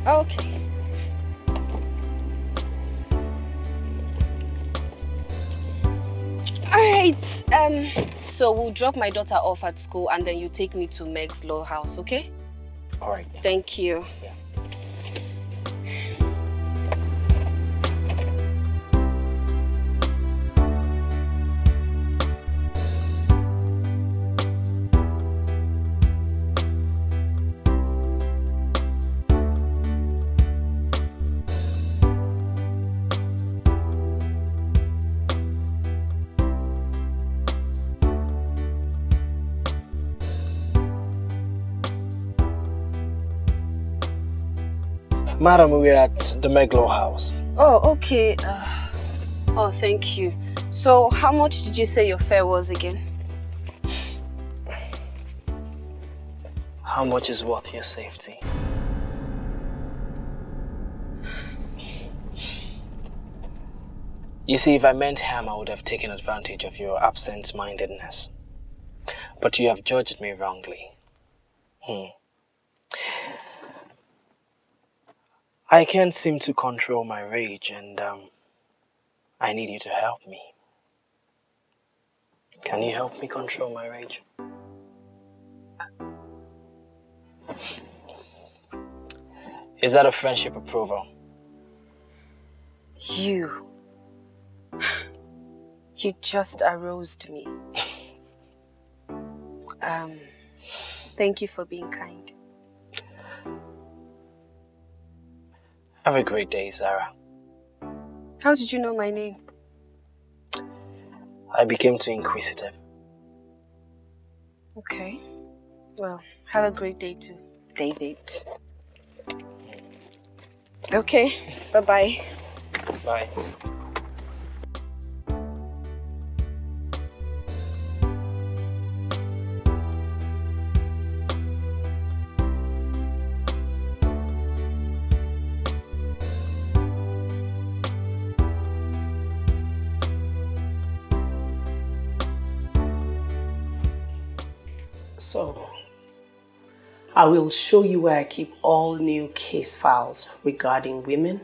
Okay. Alright, so we'll drop my daughter off at school and then you take me to Meg's law house, okay? Alright. Thank you. Yeah. Madam, we're at the Meglaw house. Oh, okay. Oh, thank you. So, how much did you say your fare was again? How much is worth your safety? You see, if I meant harm, I would have taken advantage of your absent-mindedness. But you have judged me wrongly. I can't seem to control my rage, and I need you to help me. Can you help me control my rage? Is that a friendship approval? You just aroused me. Thank you for being kind. Have a great day, Sarah. How did you know my name? I became too inquisitive. Okay. Well, have a great day too, David. Okay, bye-bye. Bye. So, I will show you where I keep all new case files regarding women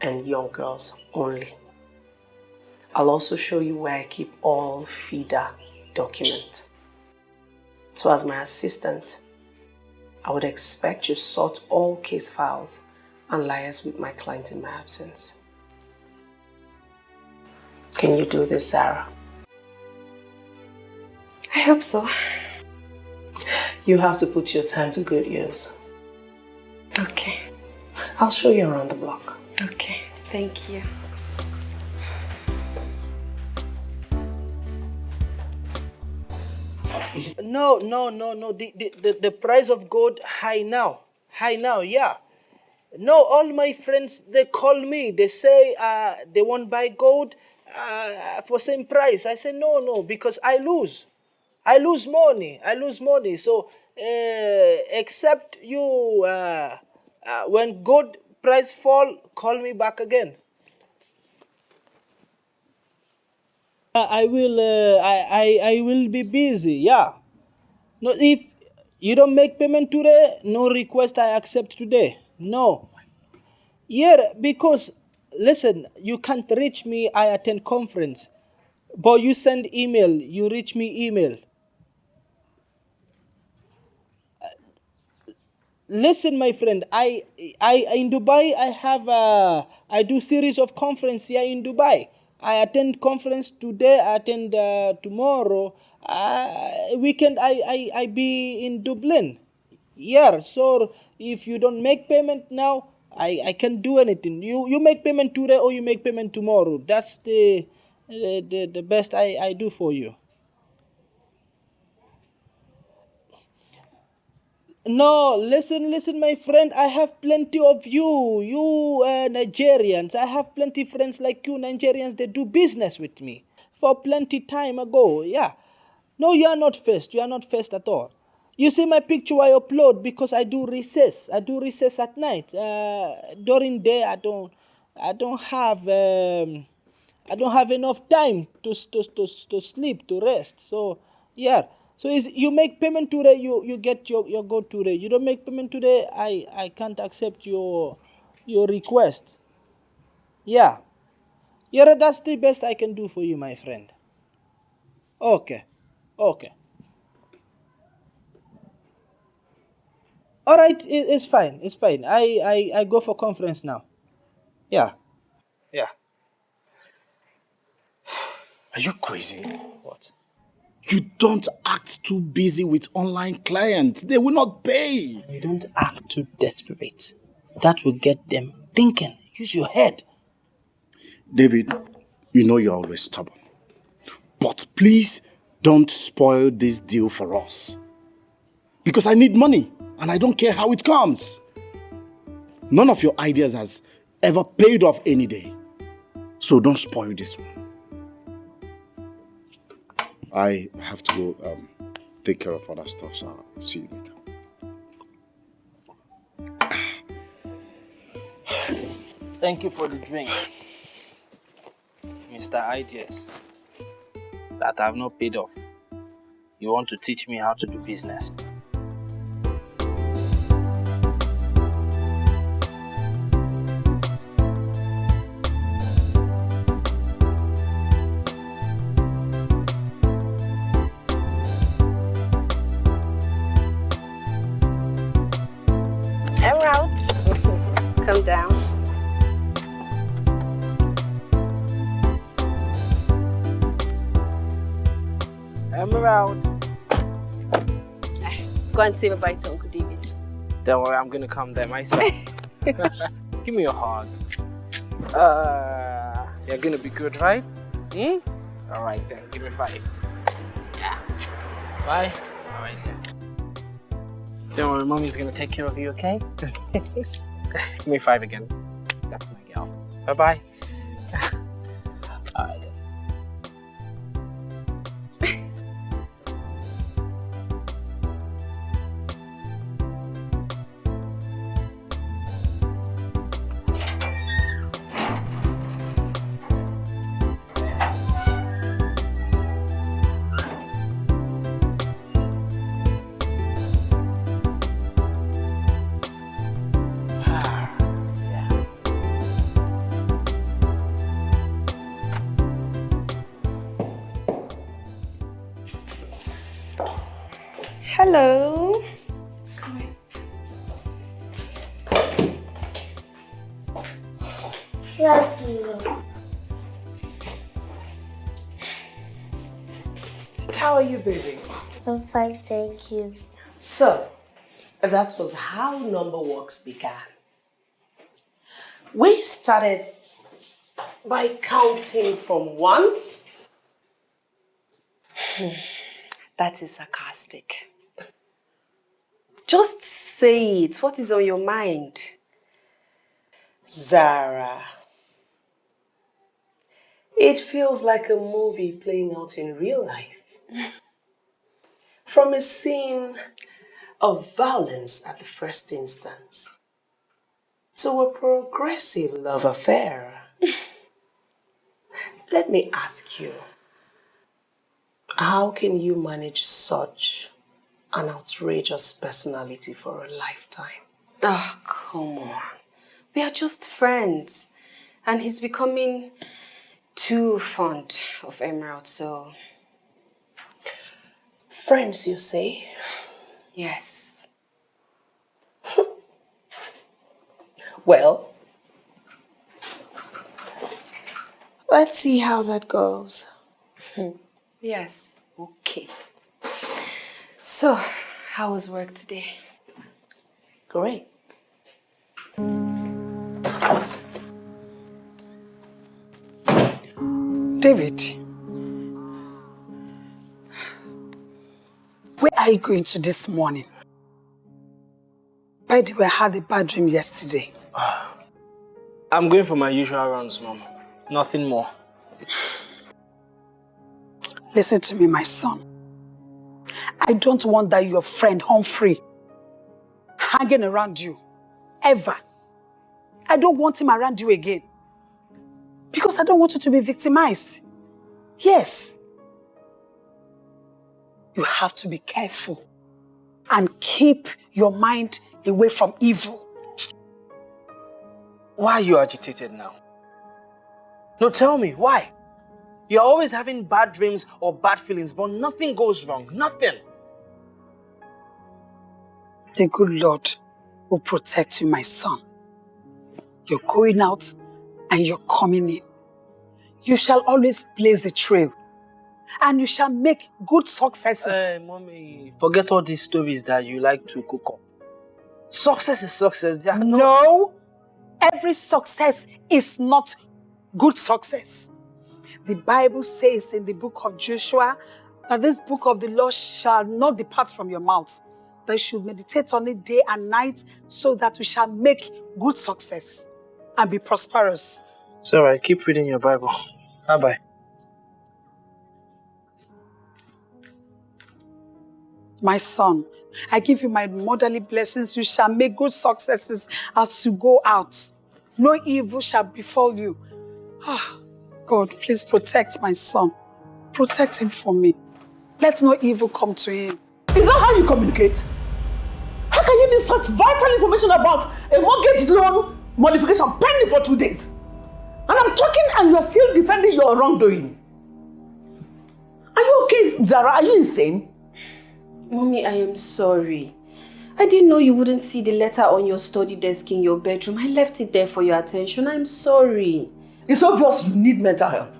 and young girls only. I'll also show you where I keep all FIDA documents. So as my assistant, I would expect you to sort all case files and liaise with my client in my absence. Can you do this, Sarah? I hope so. You have to put your time to good use. Okay. I'll show you around the block. Okay, thank you. No. The price of gold high now, yeah. No, all my friends, they call me. They say they won't buy gold for same price. I say no, because I lose money. So except you, when gold price fall, call me back again. I will be busy. Yeah. No, if you don't make payment today, no request I accept today. No. Yeah, because listen, you can't reach me. I attend conference, but you send email. You reach me email. Listen, my friend. I in Dubai. I do series of conference here in Dubai. I attend conference today. I attend tomorrow. Weekend. I be in Dublin. Yeah. So if you don't make payment now, I can't do anything. You make payment today or you make payment tomorrow. That's the best I do for you. No, listen, my friend. I have plenty of you Nigerians. I have plenty friends like you Nigerians. They do business with me for plenty time ago. Yeah. No, you are not first. You are not first at all. You see my picture I upload because I do recess. I do recess at night. During day I don't have enough time to sleep, to rest. So yeah. So you make payment today, you get your goat today. You don't make payment today, I can't accept your request. Yeah. Yeah, that's the best I can do for you, my friend. Okay. Okay. All right, it's fine. It's fine. I go for conference now. Yeah. Yeah. Are you crazy? What? You don't act too busy with online clients. They will not pay. You don't act too desperate. That will get them thinking. Use your head. David, you know you're always stubborn. But please don't spoil this deal for us. Because I need money and I don't care how it comes. None of your ideas has ever paid off any day. So don't spoil this one. I have to go take care of other stuff, so I'll see you later. Thank you for the drink, Mr. Ideas. That have not paid off. You want to teach me how to do business? Emerald, come down. Emerald. Go and say bye to Uncle David. Don't worry, I'm gonna come there myself. Give me a hug. You're gonna be good, right? Hmm? Alright then, give me 5. Yeah. Bye. Alright then. Don't worry, mommy's gonna take care of you, okay? Give me 5 again. That's my girl. Bye-bye. Alright then. Hello. Yes, Caesar. How are you, baby? I'm fine, thank you. So, that was how Number Works began. We started by counting from 1. That is sarcastic. Just say it. What is on your mind? Zara. It feels like a movie playing out in real life. From a scene of violence at the first instance to a progressive love affair. Let me ask you, how can you manage such an outrageous personality for a lifetime? Oh, come on. We are just friends. And he's becoming too fond of Emerald, so... Friends, you say? Yes. Well, let's see how that goes. Yes, okay. So, how was work today? Great. David, where are you going to this morning? By the way, I had a bad dream yesterday. I'm going for my usual runs, Mom. Nothing more. Listen to me, my son. I don't want that your friend Humphrey hanging around you, ever. I don't want him around you again. Because I don't want you to be victimized. Yes. you have to be careful and keep your mind away from evil. Why are you agitated now? No, tell me, why? You're always having bad dreams or bad feelings, but nothing goes wrong. Nothing. The good Lord will protect you, my son. You're going out and you're coming in. You shall always blaze the trail and you shall make good successes. Hey, mommy, forget all these stories that you like to cook up. Success is success. No, every success is not good success. The Bible says in the book of Joshua that this book of the law shall not depart from your mouth. That you should meditate on it day and night so that you shall make good success and be prosperous. It's alright, keep reading your Bible. Bye-bye. My son, I give you my motherly blessings. You shall make good successes as you go out. No evil shall befall you. Ah, God, please protect my son. Protect him for me. Let no evil come to him. Is that how you communicate? How can you need such vital information about a mortgage loan modification pending for 2 days? And I'm talking and you are still defending your wrongdoing. Are you okay, Zara? Are you insane? Mommy, I am sorry. I didn't know you wouldn't see the letter on your study desk in your bedroom. I left it there for your attention. I'm sorry. It's obvious you need mental help.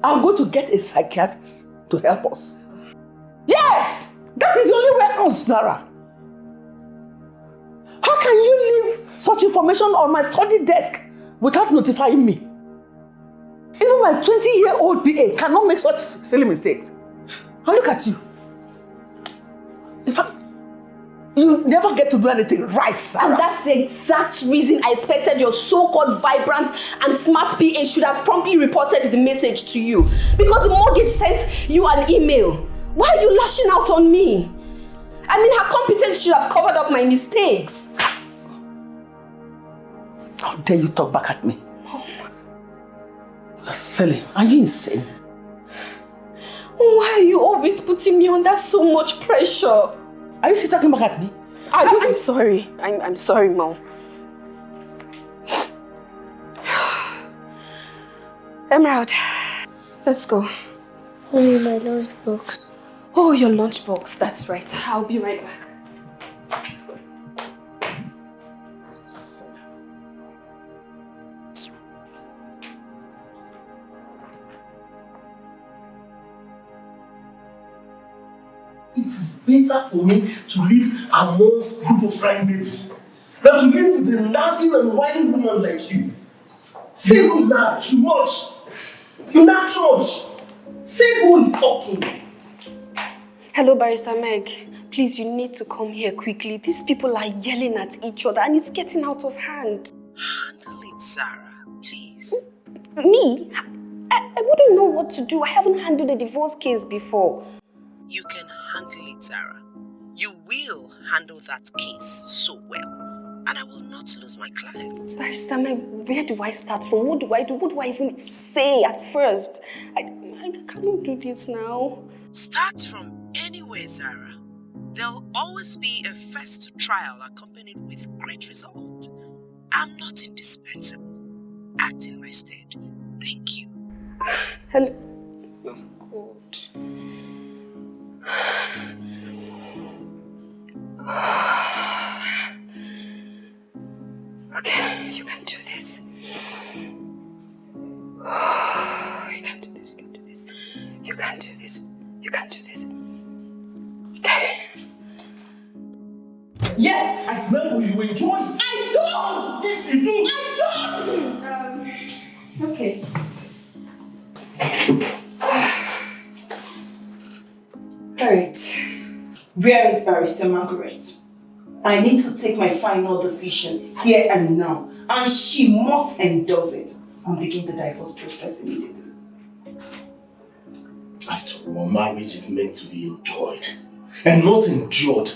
I'm going to get a psychiatrist to help us. Yes! That is the only way out, Zara. How can you leave such information on my study desk without notifying me? Even my 20-year-old PA cannot make such silly mistakes. And look at you. In fact, you never get to do anything right, Sarah. And that's the exact reason I expected your so-called vibrant and smart PA should have promptly reported the message to you. Because the mortgage sent you an email. Why are you lashing out on me? I mean, her competence should have covered up my mistakes. How dare you talk back at me? You're silly. Are you insane? Why are you always putting me under so much pressure? Are you still talking back at me? I'm sorry. I'm sorry, Mom. Emerald, let's go. Only my lunchbox. Oh, your lunchbox. That's right. I'll be right back. Let's go. It is better for me to live amongst a group of crying babies than to live with a nagging and whining woman like you. Say you nag too much. You nag too much. Say who is talking. Hello, Barrister Meg. Please, you need to come here quickly. These people are yelling at each other and it's getting out of hand. Handle it, Sarah, please. Me? I wouldn't know what to do. I haven't handled a divorce case before. You can handle it, Sarah. You will handle that case so well. And I will not lose my client. Barrister Meg, where do I start from? What do I do? What do I even say at first? I cannot do this now. Start from anywhere, Sarah. There'll always be a first trial accompanied with great result. I'm not indispensable. Act in my stead. Thank you. Hello. Oh, God. Okay, you can do this. You can do this, you can do this. You can do this, you can do this. Okay. Yes, I smell you enjoy it. I don't! Yes, you do. I don't! Okay. Alright. Where is Barrister Margaret? I need to take my final decision here and now, and she must endorse it and begin the divorce process immediately. After all, marriage is meant to be enjoyed and not endured.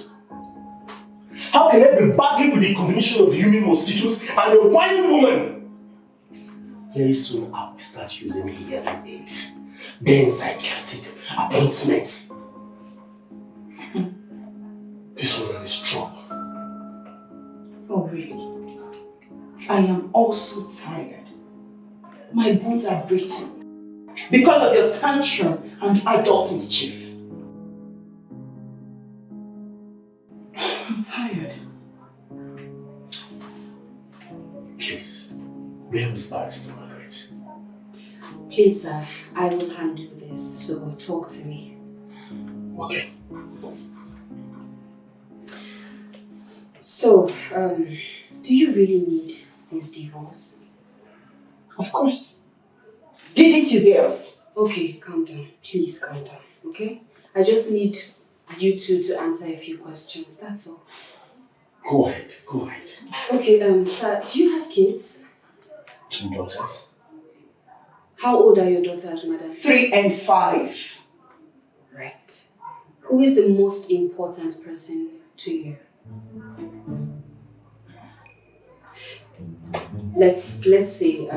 How can I be battling with the combination of human mosquitoes and a whining woman? Very soon I will start using hearing aids, then psychiatric appointments. strong. Oh, really? I am also tired. My bones are brittle because of your tantrum and adult mischief. I'm tired. Please, where is Barrister Margaret? Please, sir, I will handle this, so talk to me. Okay. So, do you really need this divorce? Of course. Didn't you hear us? Okay, calm down. Please calm down, okay? I just need you two to answer a few questions, that's all. Go ahead, go ahead. Okay, sir, do you have kids? 2 daughters. How old are your daughters, madam? 3 and 5. Right. Who is the most important person to you? Let's say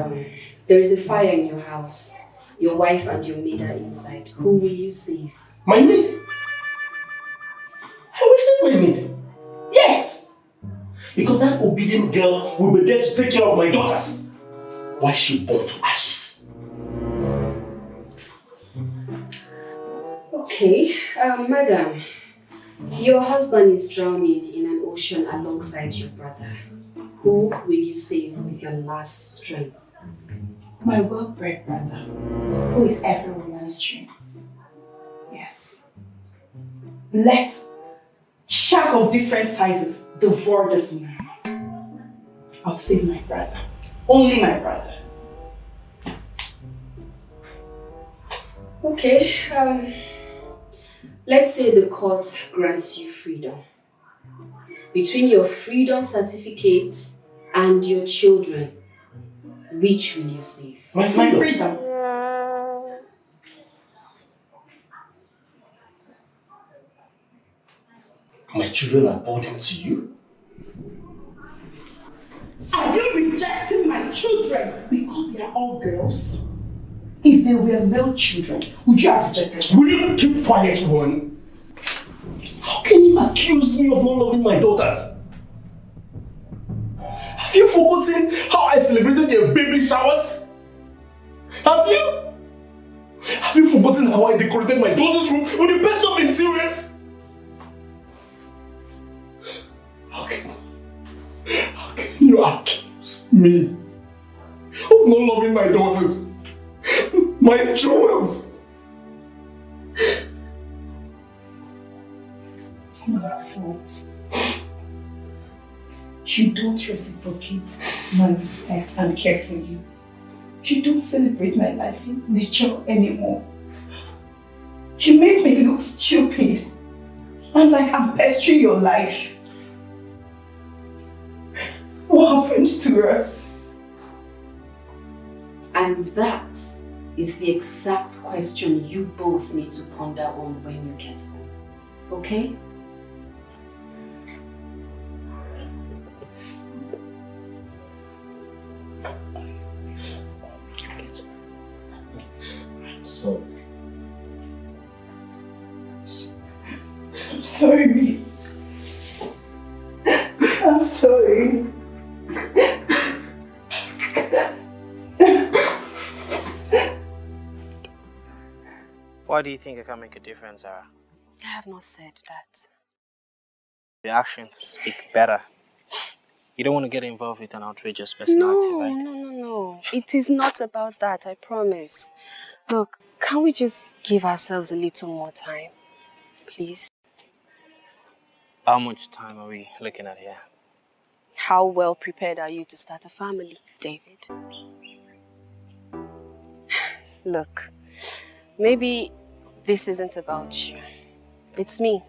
there is a fire in your house. Your wife and your maid are inside. Who will you save? My maid? I will save my maid. Yes! Because that obedient girl will be there to take care of my daughters while she burned to ashes. Okay, madam, your husband is drowning in an ocean alongside your brother. Who will you save with your last strength? My well-bred brother, who is every woman's dream. Yes. Let shark of different sizes devour this man. I'll save my brother. Only my brother. Okay, let's say the court grants you freedom. Between your freedom certificate and your children, which will you save? My freedom. My children are burden to you? Are you rejecting my children because they are all girls? If they were male children, would you have rejected them? Will you keep quiet, woman? How can you accuse me of not loving my daughters? Have you forgotten how I celebrated their baby showers? Have you? Have you forgotten how I decorated my daughter's room with the best of interiors? How can you accuse me of not loving my daughters? My jewels! It's not your fault. You don't reciprocate my respect and care for you. You don't celebrate my life in nature anymore. You make me look stupid and like I'm pestering your life. What happened to us? And that is the exact question you both need to ponder on when you get home. Okay? I'm sorry. I'm sorry. I'm sorry. Why do you think I can make a difference, Sarah? I have not said that. Your actions speak better. You don't want to get involved with an outrageous personality, right? No. It is not about that, I promise. Look, can we just give ourselves a little more time? Please? How much time are we looking at here? How well prepared are you to start a family, David? Look, maybe this isn't about you. It's me.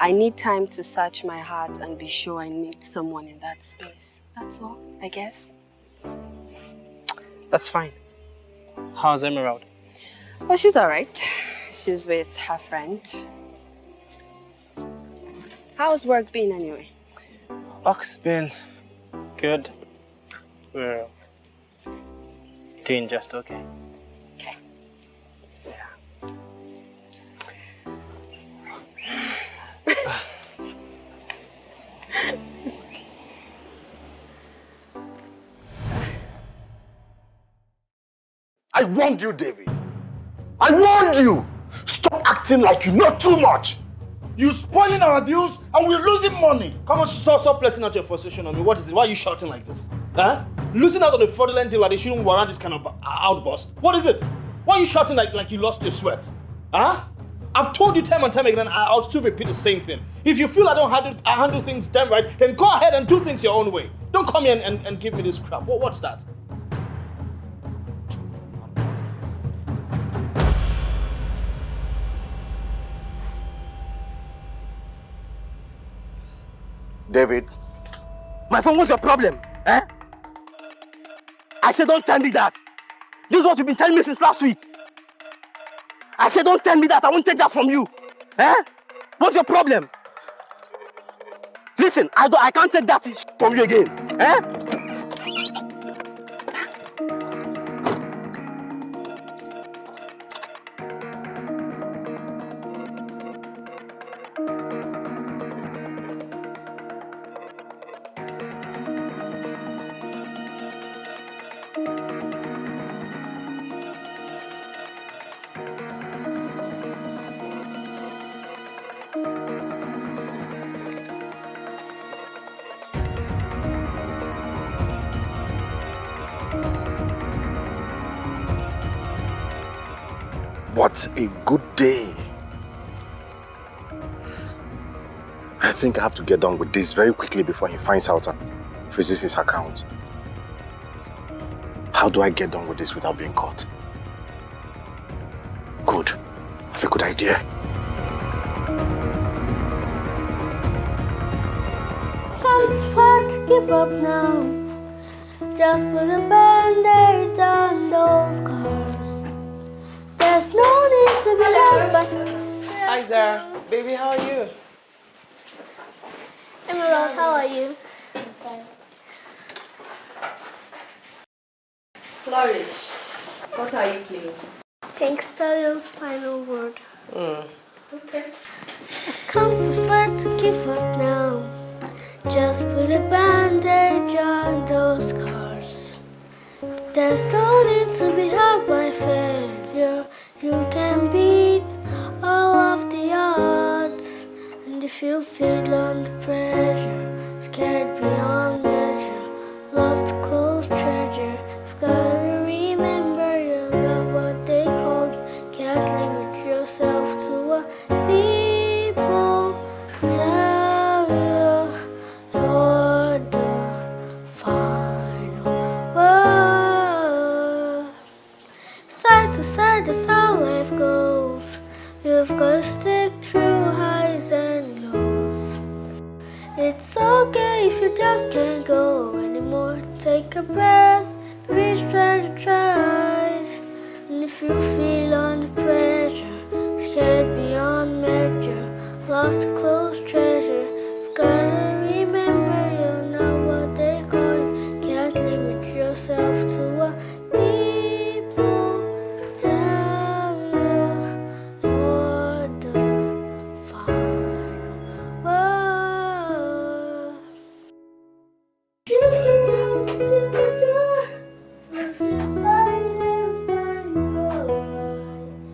I need time to search my heart and be sure I need someone in that space. That's all, I guess. That's fine. How's Emerald? Oh, she's alright. She's with her friend. How's work been anyway? Work's been good. We're doing just okay. Okay. I warned you, David. I warned you. Stop acting like you know too much. You're spoiling our deals and we're losing money. Come on, stop letting out your frustration on me. What is it? Why are you shouting like this? Huh? Losing out on a fraudulent deal like they shouldn't warrant this kind of outburst. What is it? Why are you shouting like you lost your sweat? Huh? I've told you time and time again and I'll still repeat the same thing. If you feel I don't handle things damn right, then go ahead and do things your own way. Don't come here and give me this crap. What's that? David. My friend, what's your problem? Eh? I said don't tell me that. This is what you've been telling me since last week. I said don't tell me that. I won't take that from you. Eh? What's your problem? Listen, I can't take that from you again. Eh? What a good day. I think I have to get done with this very quickly before he finds out and freezes his account. How do I get done with this without being caught? Good. I have a good idea. Can't afford to give up now. Just put a band-aid on those scars. There's no need to be loved by... Hi Zara. Baby, how are you? Emerald, how are you? Flourish. What are you playing? King Stallion's final word. Okay. I've come too far to give up now. Just put a bandage on those scars. There's no need to be held by failure. You can beat all of the odds. And if you feel under pressure, scared beyond measure, lost close treasure, you've got to remember you're not what they call you. Can't limit yourself to what people tell you. You're the final word. Side to side, that's how life goes. You've got to stick through highs and lows. It's okay if you just can't go anymore. Take a breath, breathe, try to tries. And if you feel under pressure, scared beyond measure, lost a close treasure, you've got to remember you're not what they call you. Can't limit yourself to what people tell you. You're the final word. Just look to the door, look inside and find your rights.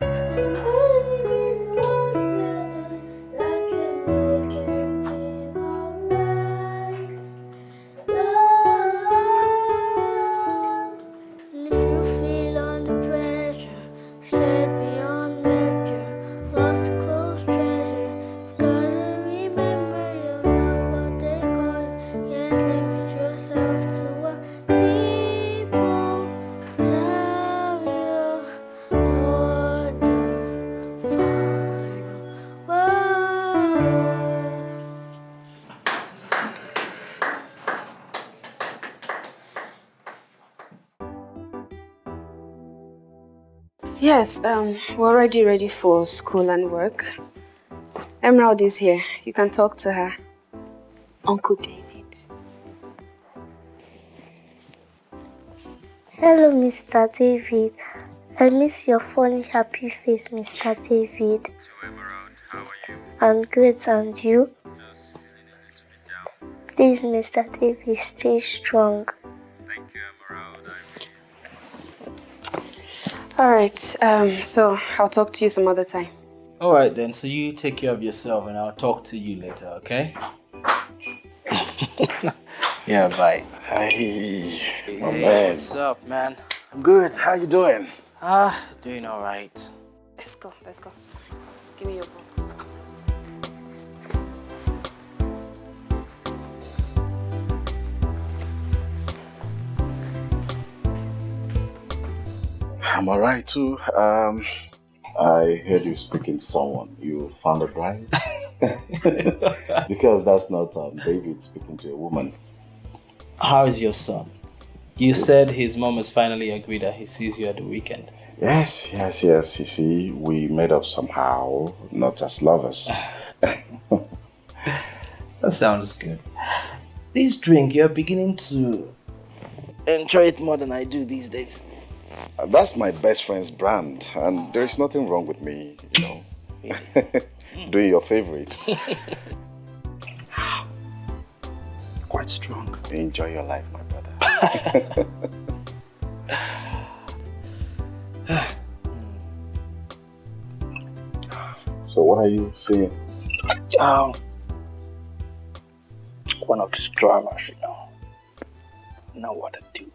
And believe in one that can make everything alright. Love. And if you feel under pressure, scared beyond measure, lost a close treasure, you've got to remember you're not what they call you. Can't limit yourself to what people tell you. You're the final word. Yes, we're already ready for school and work. Emerald is here. You can talk to her. Uncle David. Hello, Mr. David. I miss your funny, happy face, Mr. David. So Emerald, how are you? I'm great, and you? Just feeling a little bit down. Please, Mr. David, stay strong. Thank you, Emerald. Alright, so I'll talk to you some other time. Alright then, so you take care of yourself and I'll talk to you later, okay? Yeah, bye. Hey, my Hey, man. what's up, man? I'm good. How you doing? Doing alright. Let's go. Give me your box. I'm alright too. I heard you speaking to someone. You found a bride? Because that's not David speaking to a woman. How is your son? You said his mom has finally agreed that he sees you at the weekend. Yes. You see, we made up somehow, not as lovers. That sounds good. This drink, you're beginning to enjoy it more than I do these days. That's my best friend's brand, and there's nothing wrong with me, you know. Doing your favorite. Quite strong. Enjoy your life, my brother. So what are you seeing? One of these dramas, you know. Know what to do.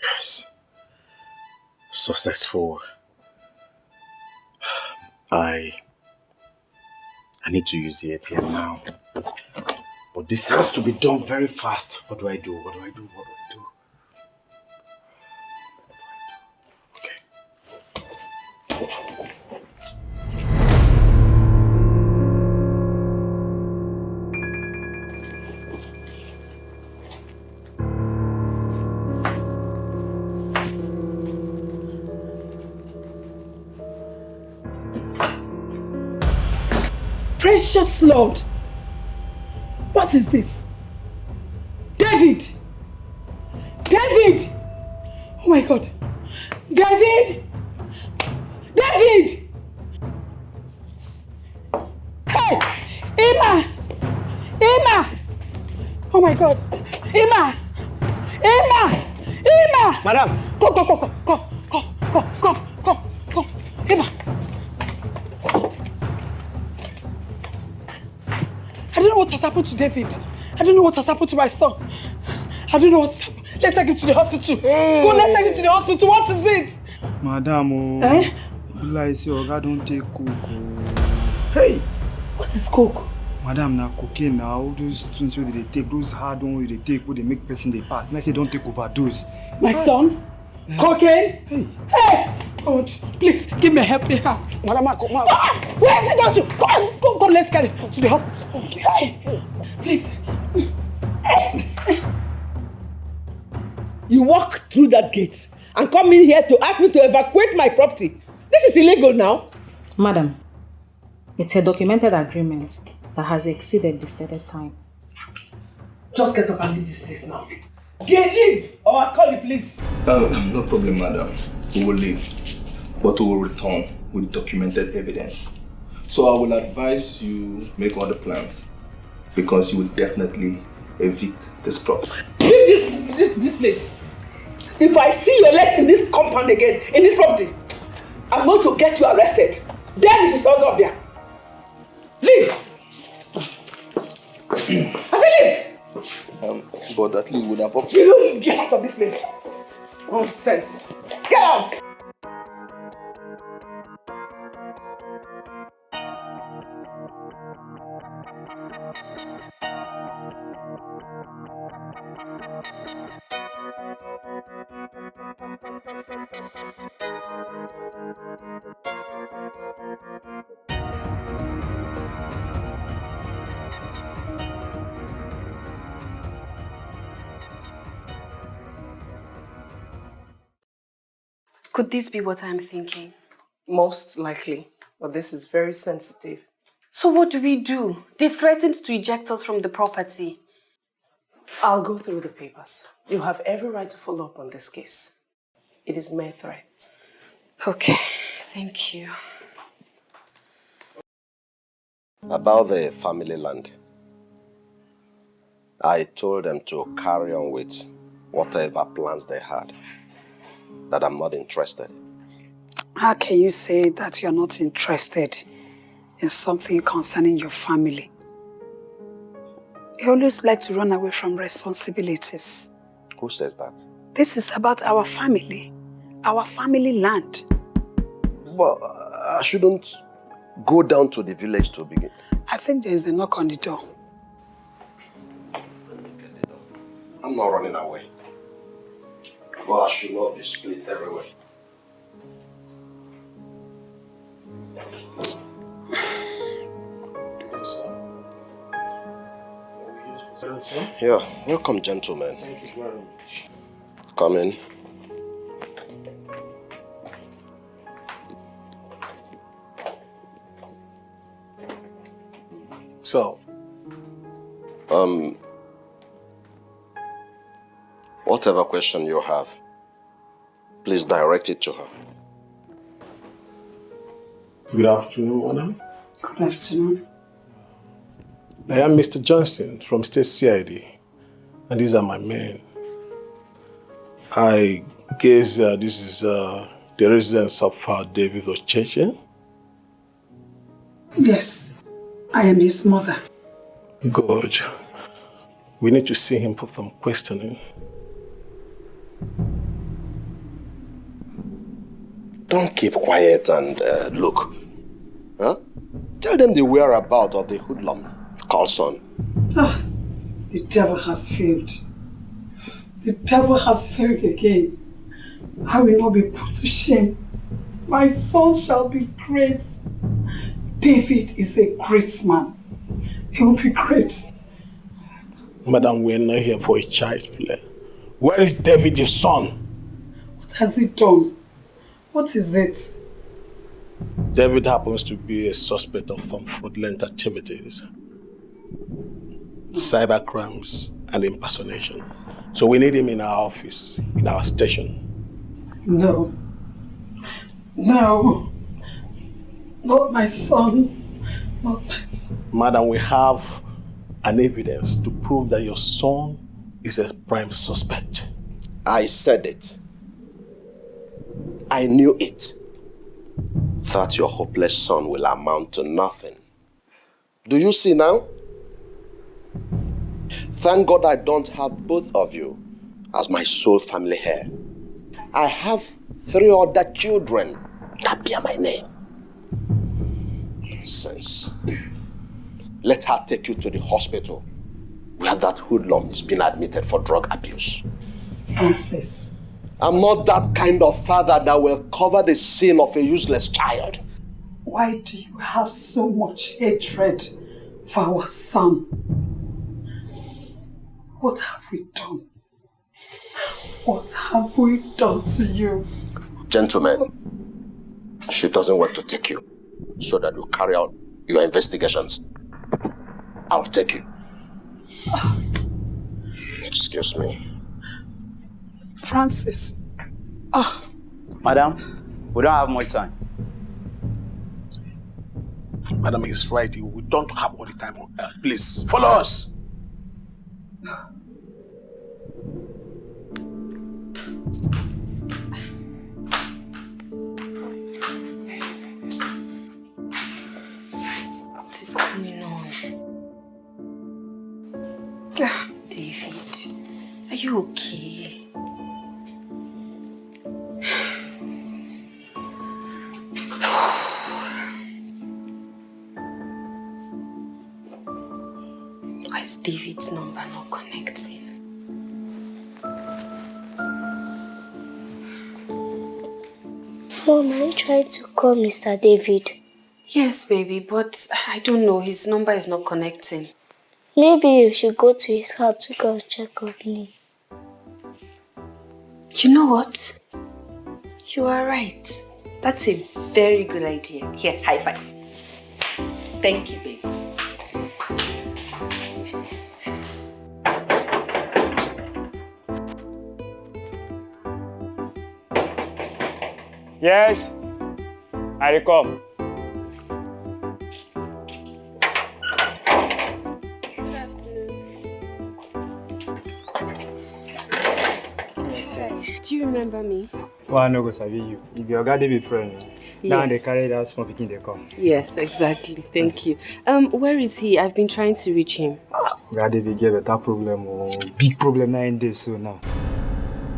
Yes. Successful. I need to use the ATM now. But this has to be done very fast. What do I do? Precious Lord! What is this? David! David! Oh my God! David! David! Hey! Emma! Oh my God! Emma! Madam! Come! Emma! I don't know what has happened to David. I don't know what has happened to my son. I don't know what's happened. Let's take him to the hospital. Go, let's take him to the hospital. What is it? Madam, I say Oga don't take coke. Hey, what is coke? Madam, na cocaine now. Those things where they take, those hard ones they take, where they make person they pass. I say don't take overdose. My son? Cocaine? Hey! God, please give me a helping hand. Madam, where is he going to? Go, let's get him to the hospital. Hey, please. You walk through that gate and come in here to ask me to evacuate my property. This is illegal now. Madam, it's a documented agreement that has exceeded the stated time. Just get up and leave this place now. Leave or I'll call the police. No problem, madam. We will leave, but we will return with documented evidence. So I will advise you make other plans because you will definitely evict this property. Leave this place. If I see your legs in this compound again, in this property, I'm going to get you arrested. There is Mrs. Ozobia. Leave. I said leave. But at least we have up. You don't get out of this place. Nonsense. Get out. Could this be what I'm thinking? Most likely, but this is very sensitive. So what do we do? They threatened to eject us from the property. I'll go through the papers. You have every right to follow up on this case. It is mere threat. Okay, thank you. About the family land, I told them to carry on with whatever plans they had, that I'm not interested. How can you say that you're not interested in something concerning your family? You always like to run away from responsibilities. Who says that? This is about our family land. But I shouldn't go down to the village to begin. I think there is a knock on the door. I'm not running away. But I should not be split everywhere. Yeah, welcome, gentlemen. Thank you very much. Come in. So, whatever question you have, please direct it to her. good afternoon, madam. Good afternoon. I am Mr. Johnson from State CID, and these are my men. I guess this is the residence of David Ocheche. Yes, I am his mother. Good. We need to see him for some questioning. Don't keep quiet and look. Huh? Tell them the whereabouts of the hoodlum, Carlson. Ah, the devil has failed. The devil has failed again. I will not be put to shame. My son shall be great. David is a great man. He will be great. Madam, we're not here for a child's play. Where is David, your son? What has he done? What is it? David happens to be a suspect of some fraudulent activities, cyber crimes, and impersonation. So we need him in our office, in our station. No. No. Not my son. Not my son. Madam, we have an evidence to prove that your son is a prime suspect. I said it. I knew it. That your hopeless son will amount to nothing. Do you see now? Thank God I don't have both of you as my sole family heir. I have 3 other children that bear my name. Nonsense. Let her take you to the hospital where that hoodlum is being admitted for drug abuse. Francis. I'm not that kind of father that will cover the sin of a useless child. Why do you have so much hatred for our son? What have we done? What have we done to you? Gentlemen, she doesn't want to take you so that you carry out your investigations. I'll take you. Excuse me. Francis. Madam, we don't have much time. Madam is right. We don't have all the time on earth. Please, follow us. What is going on? David, are you okay? Why is David's number not connecting? Mom, I tried to call Mr. David. Yes, baby, but I don't know. His number is not connecting. Maybe you should go to his house to go and check on me. You know what? You are right. That's a very good idea. Here, high five. Thank you, baby. Yes, I will come. Do you remember me? Well, I no go sabi you. If your guy be friend, now they Yes. carry that small pikin they come. Yes, exactly. Thank you. Where is he? I've been trying to reach him. God, they get better problem or big problem now in this so now.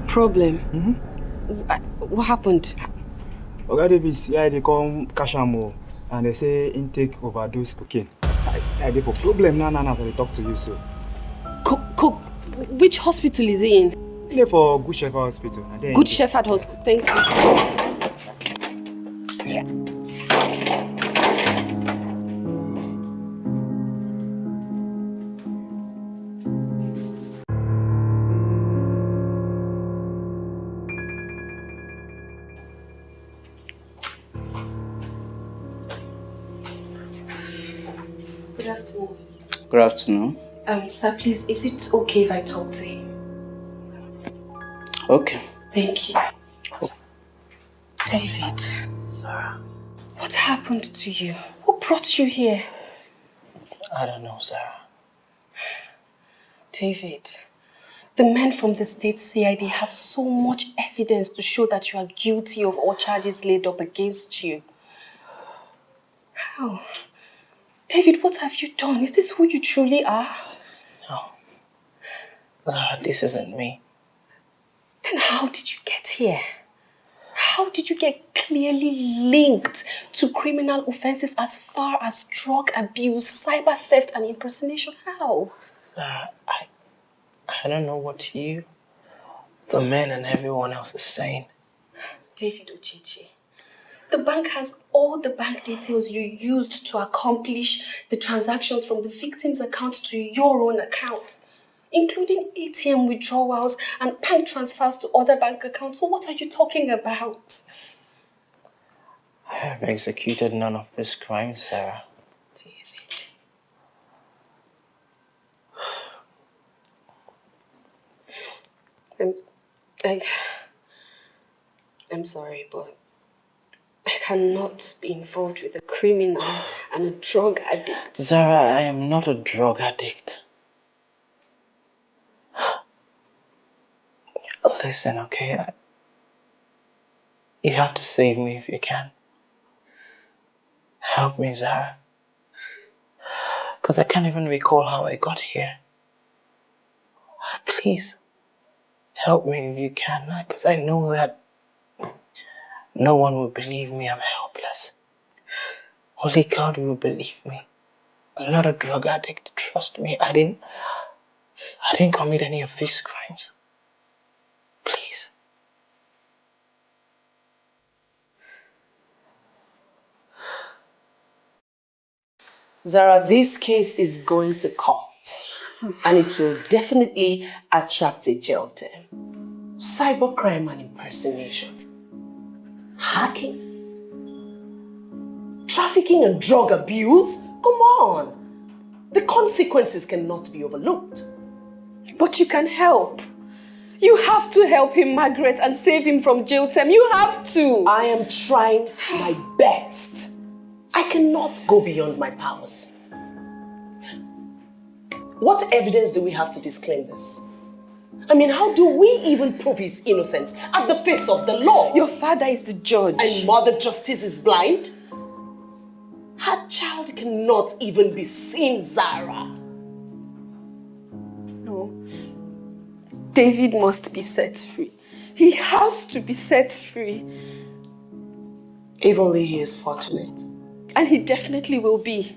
Problem? What happened? Oga David, see, they come cash am and they say intake overdose cocaine. I dey for problem now as I talk to you so. Which hospital is he in? He dey for Good Shepherd Hospital. Good Shepherd Hospital. Thank you. Good afternoon, officer. Good afternoon. Sir, please, is it okay if I talk to him? Okay. Thank you. David. Sarah. What happened to you? What brought you here? I don't know, Sarah. David, the men from the state CID have so much evidence to show that you are guilty of all charges laid up against you. How? David, what have you done? Is this who you truly are? No. Sarah, this isn't me. Then how did you get here? How did you get clearly linked to criminal offenses as far as drug abuse, cyber theft, and impersonation? How? Sarah, I don't know what you, the men and everyone else is saying. David Uchechi, the bank has all the bank details you used to accomplish the transactions from the victim's account to your own account, including ATM withdrawals and bank transfers to other bank accounts. So what are you talking about? I have executed none of these crimes, Sarah. David. I'm sorry, but I cannot be involved with a criminal and a drug addict. Zara, I am not a drug addict. Listen, okay? You have to save me if you can. Help me, Zara. Because I can't even recall how I got here. Please, help me if you can. Because I know that no one will believe me. I'm helpless. Only God will believe me. I'm not a drug addict. Trust me. I didn't commit any of these crimes. Please. Zara, this case is going to court, and it will definitely attract a jail term. Cybercrime and impersonation. Hacking. Trafficking and drug abuse. Come on. The consequences cannot be overlooked. But you can help. You have to help him, Margaret, and save him from jail term. You have to. I am trying my best. I cannot go beyond my powers. What evidence do we have to disclaim this? I mean, how do we even prove his innocence at the face of the law? Your father is the judge. And Mother Justice is blind? Her child cannot even be seen, Zara. No. David must be set free. He has to be set free. If only he is fortunate. And he definitely will be.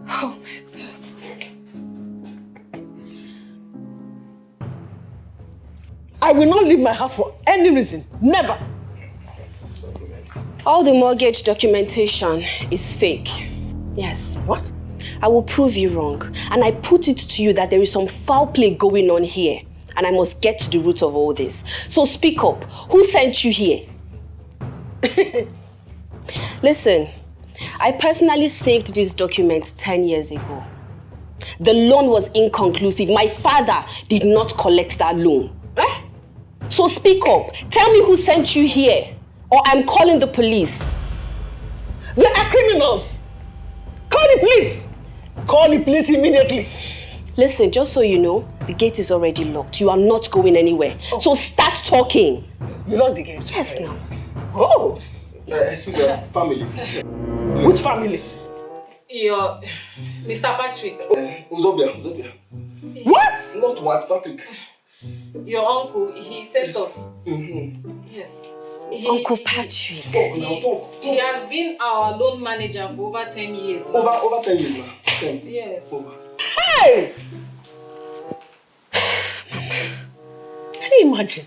Oh my God. I will not leave my house for any reason. Never. All the mortgage documentation is fake. Yes. What? I will prove you wrong. And I put it to you that there is some foul play going on here. And I must get to the root of all this. So speak up. Who sent you here? Listen, I personally saved these documents 10 years ago. The loan was inconclusive. My father did not collect that loan. So So speak up. Tell me who sent you here, or I'm calling the police. They are criminals. Call the police. Call the police immediately. Listen, just so you know, the gate is already locked. You are not going anywhere. So start talking. You lock the gate? Yes, now. Oh. I see the families. Which family? Your Mr. Patrick. Uzobia. What? Not what, Patrick. Your uncle, he sent us. Yes. Uncle Patrick. He has been our loan manager for over 10 years now. Over 10 years now. 10. Yes. Over. Hey! Can you imagine?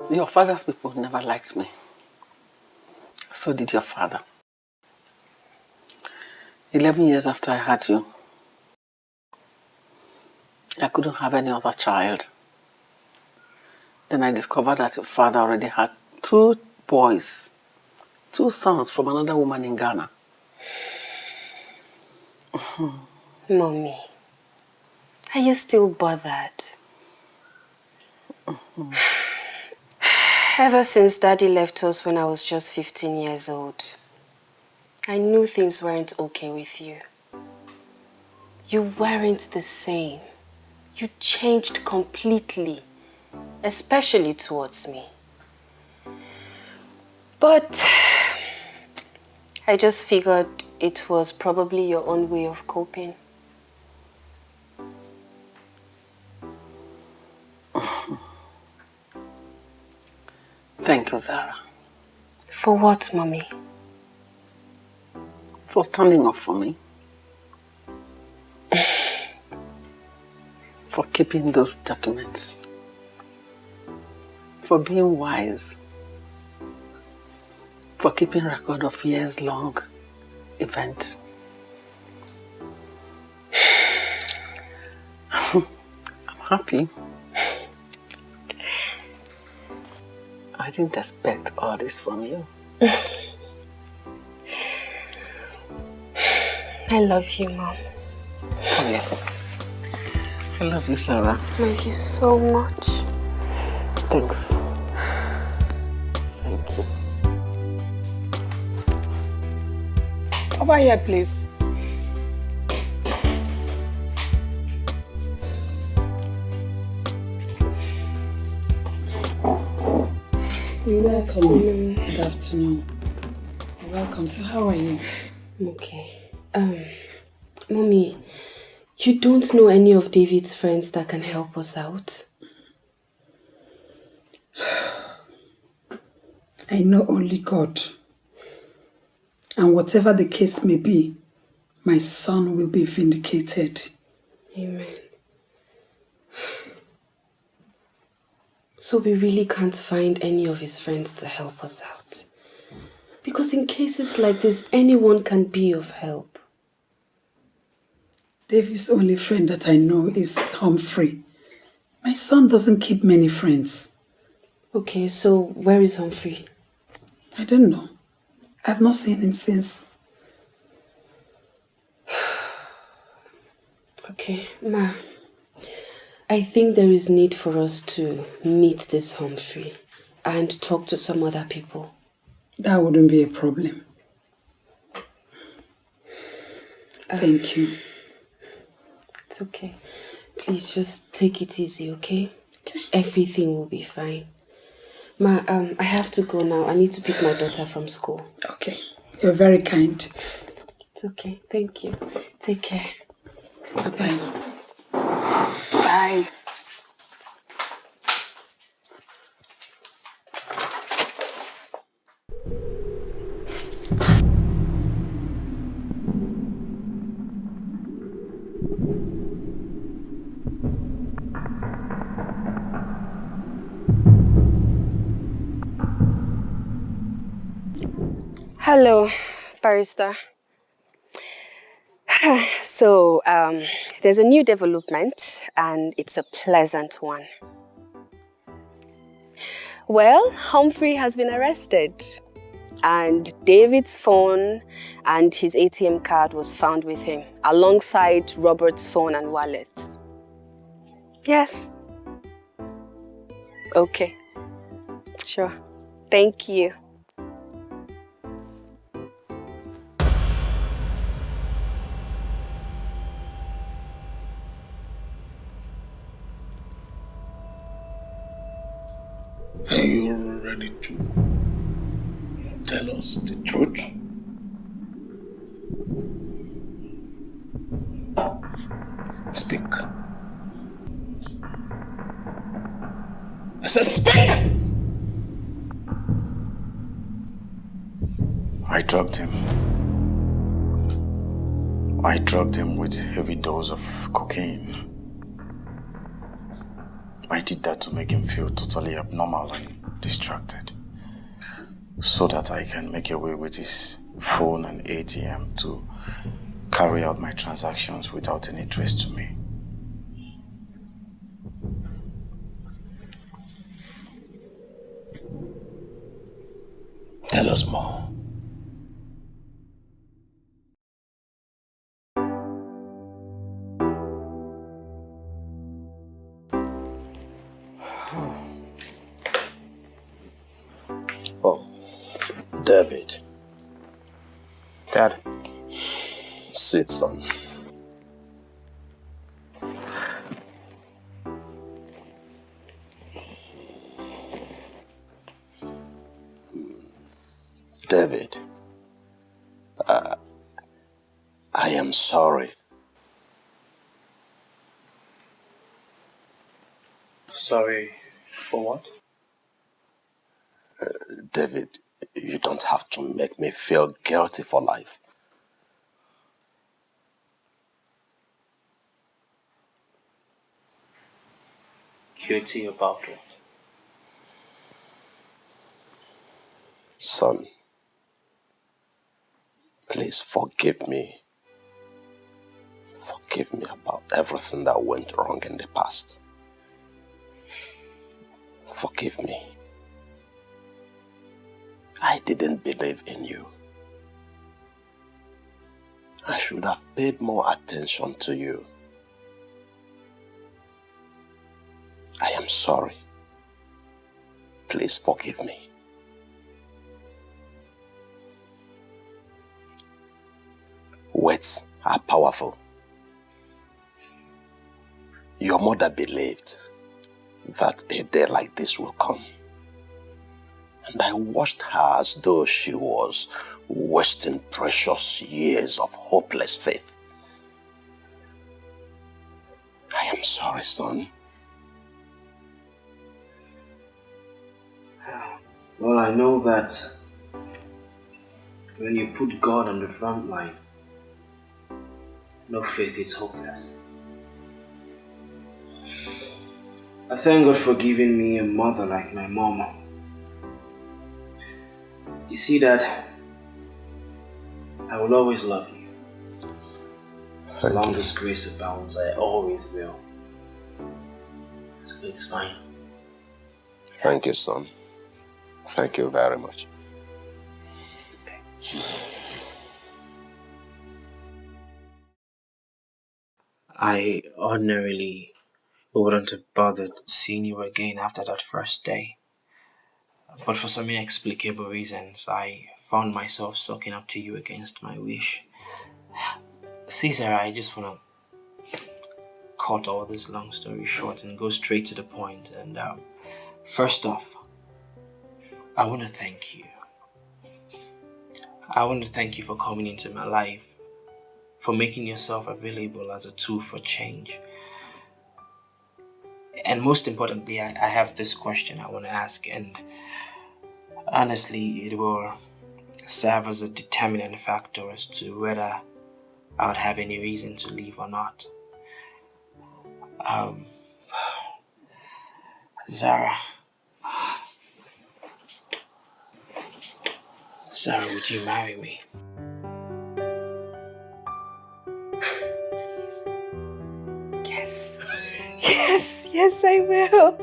Your father's people never liked me. So did your father. 11 years after I had you, I couldn't have any other child. Then I discovered that your father already had 2 boys, 2 sons from another woman in Ghana. Mommy, are you still bothered? Ever since Daddy left us when I was just 15 years old, I knew things weren't okay with you. You weren't the same. You changed completely, especially towards me. But I just figured it was probably your own way of coping. Thank you, Zara. For what, Mommy? For standing up for me. For keeping those documents. For being wise. For keeping record of years-long events. I'm happy. I didn't expect all this from you. I love you, Mom. Oh, yeah. I love you, Sarah. Love you so much. Thanks. Thank you. Over here, please. You're welcome. Good afternoon. You're welcome. So how are you? Okay. Mommy, you don't know any of David's friends that can help us out? I know only God. And whatever the case may be, my son will be vindicated. Amen. So we really can't find any of his friends to help us out. Because in cases like this, anyone can be of help. David's only friend that I know is Humphrey. My son doesn't keep many friends. Okay, so where is Humphrey? I don't know. I've not seen him since. Okay, Ma. I think there is need for us to meet this Humphrey and talk to some other people. That wouldn't be a problem. Thank you. It's okay. Please just take it easy, okay? Okay. Everything will be fine. Ma, I have to go now. I need to pick my daughter from school. Okay. You're very kind. It's okay. Thank you. Take care. Bye-bye. Bye. Hello, barrister. So, there's a new development and it's a pleasant one. Well, Humphrey has been arrested and David's phone and his ATM card was found with him alongside Robert's phone and wallet. Yes. Okay. Sure. Thank you. Are you ready to tell us the truth? Speak. I said speak! I drugged him. I drugged him with a heavy dose of cocaine. I did that to make him feel totally abnormal and distracted, so that I can make away with his phone and ATM to carry out my transactions without any trace to me. Tell us more. Oh, David. Dad. Sit, son. David, I am sorry. Sorry for what? David, you don't have to make me feel guilty for life. Guilty about what? Son, please forgive me. Forgive me about everything that went wrong in the past. Forgive me. I didn't believe in you. I should have paid more attention to you. I am sorry. Please forgive me. Words are powerful. Your mother believed that a day like this will come. And I watched her as though she was wasting precious years of hopeless faith. I am sorry, son. Well, I know that when you put God on the front line, no faith is hopeless. I thank God for giving me a mother like my mama. You see that I will always love you. As long as grace abounds, I always will. So it's fine. Thank you, son. Thank you very much. I ordinarily wouldn't have bothered seeing you again after that first day. But for some inexplicable reasons, I found myself sucking up to you against my wish. See, Sarah, I just want to cut all this long story short and go straight to the point. And first off, I want to thank you. I want to thank you for coming into my life, for making yourself available as a tool for change. And most importantly, I have this question I want to ask, and honestly, it will serve as a determinant factor as to whether I would have any reason to leave or not. Zara, would you marry me? Yes. Yes, I will.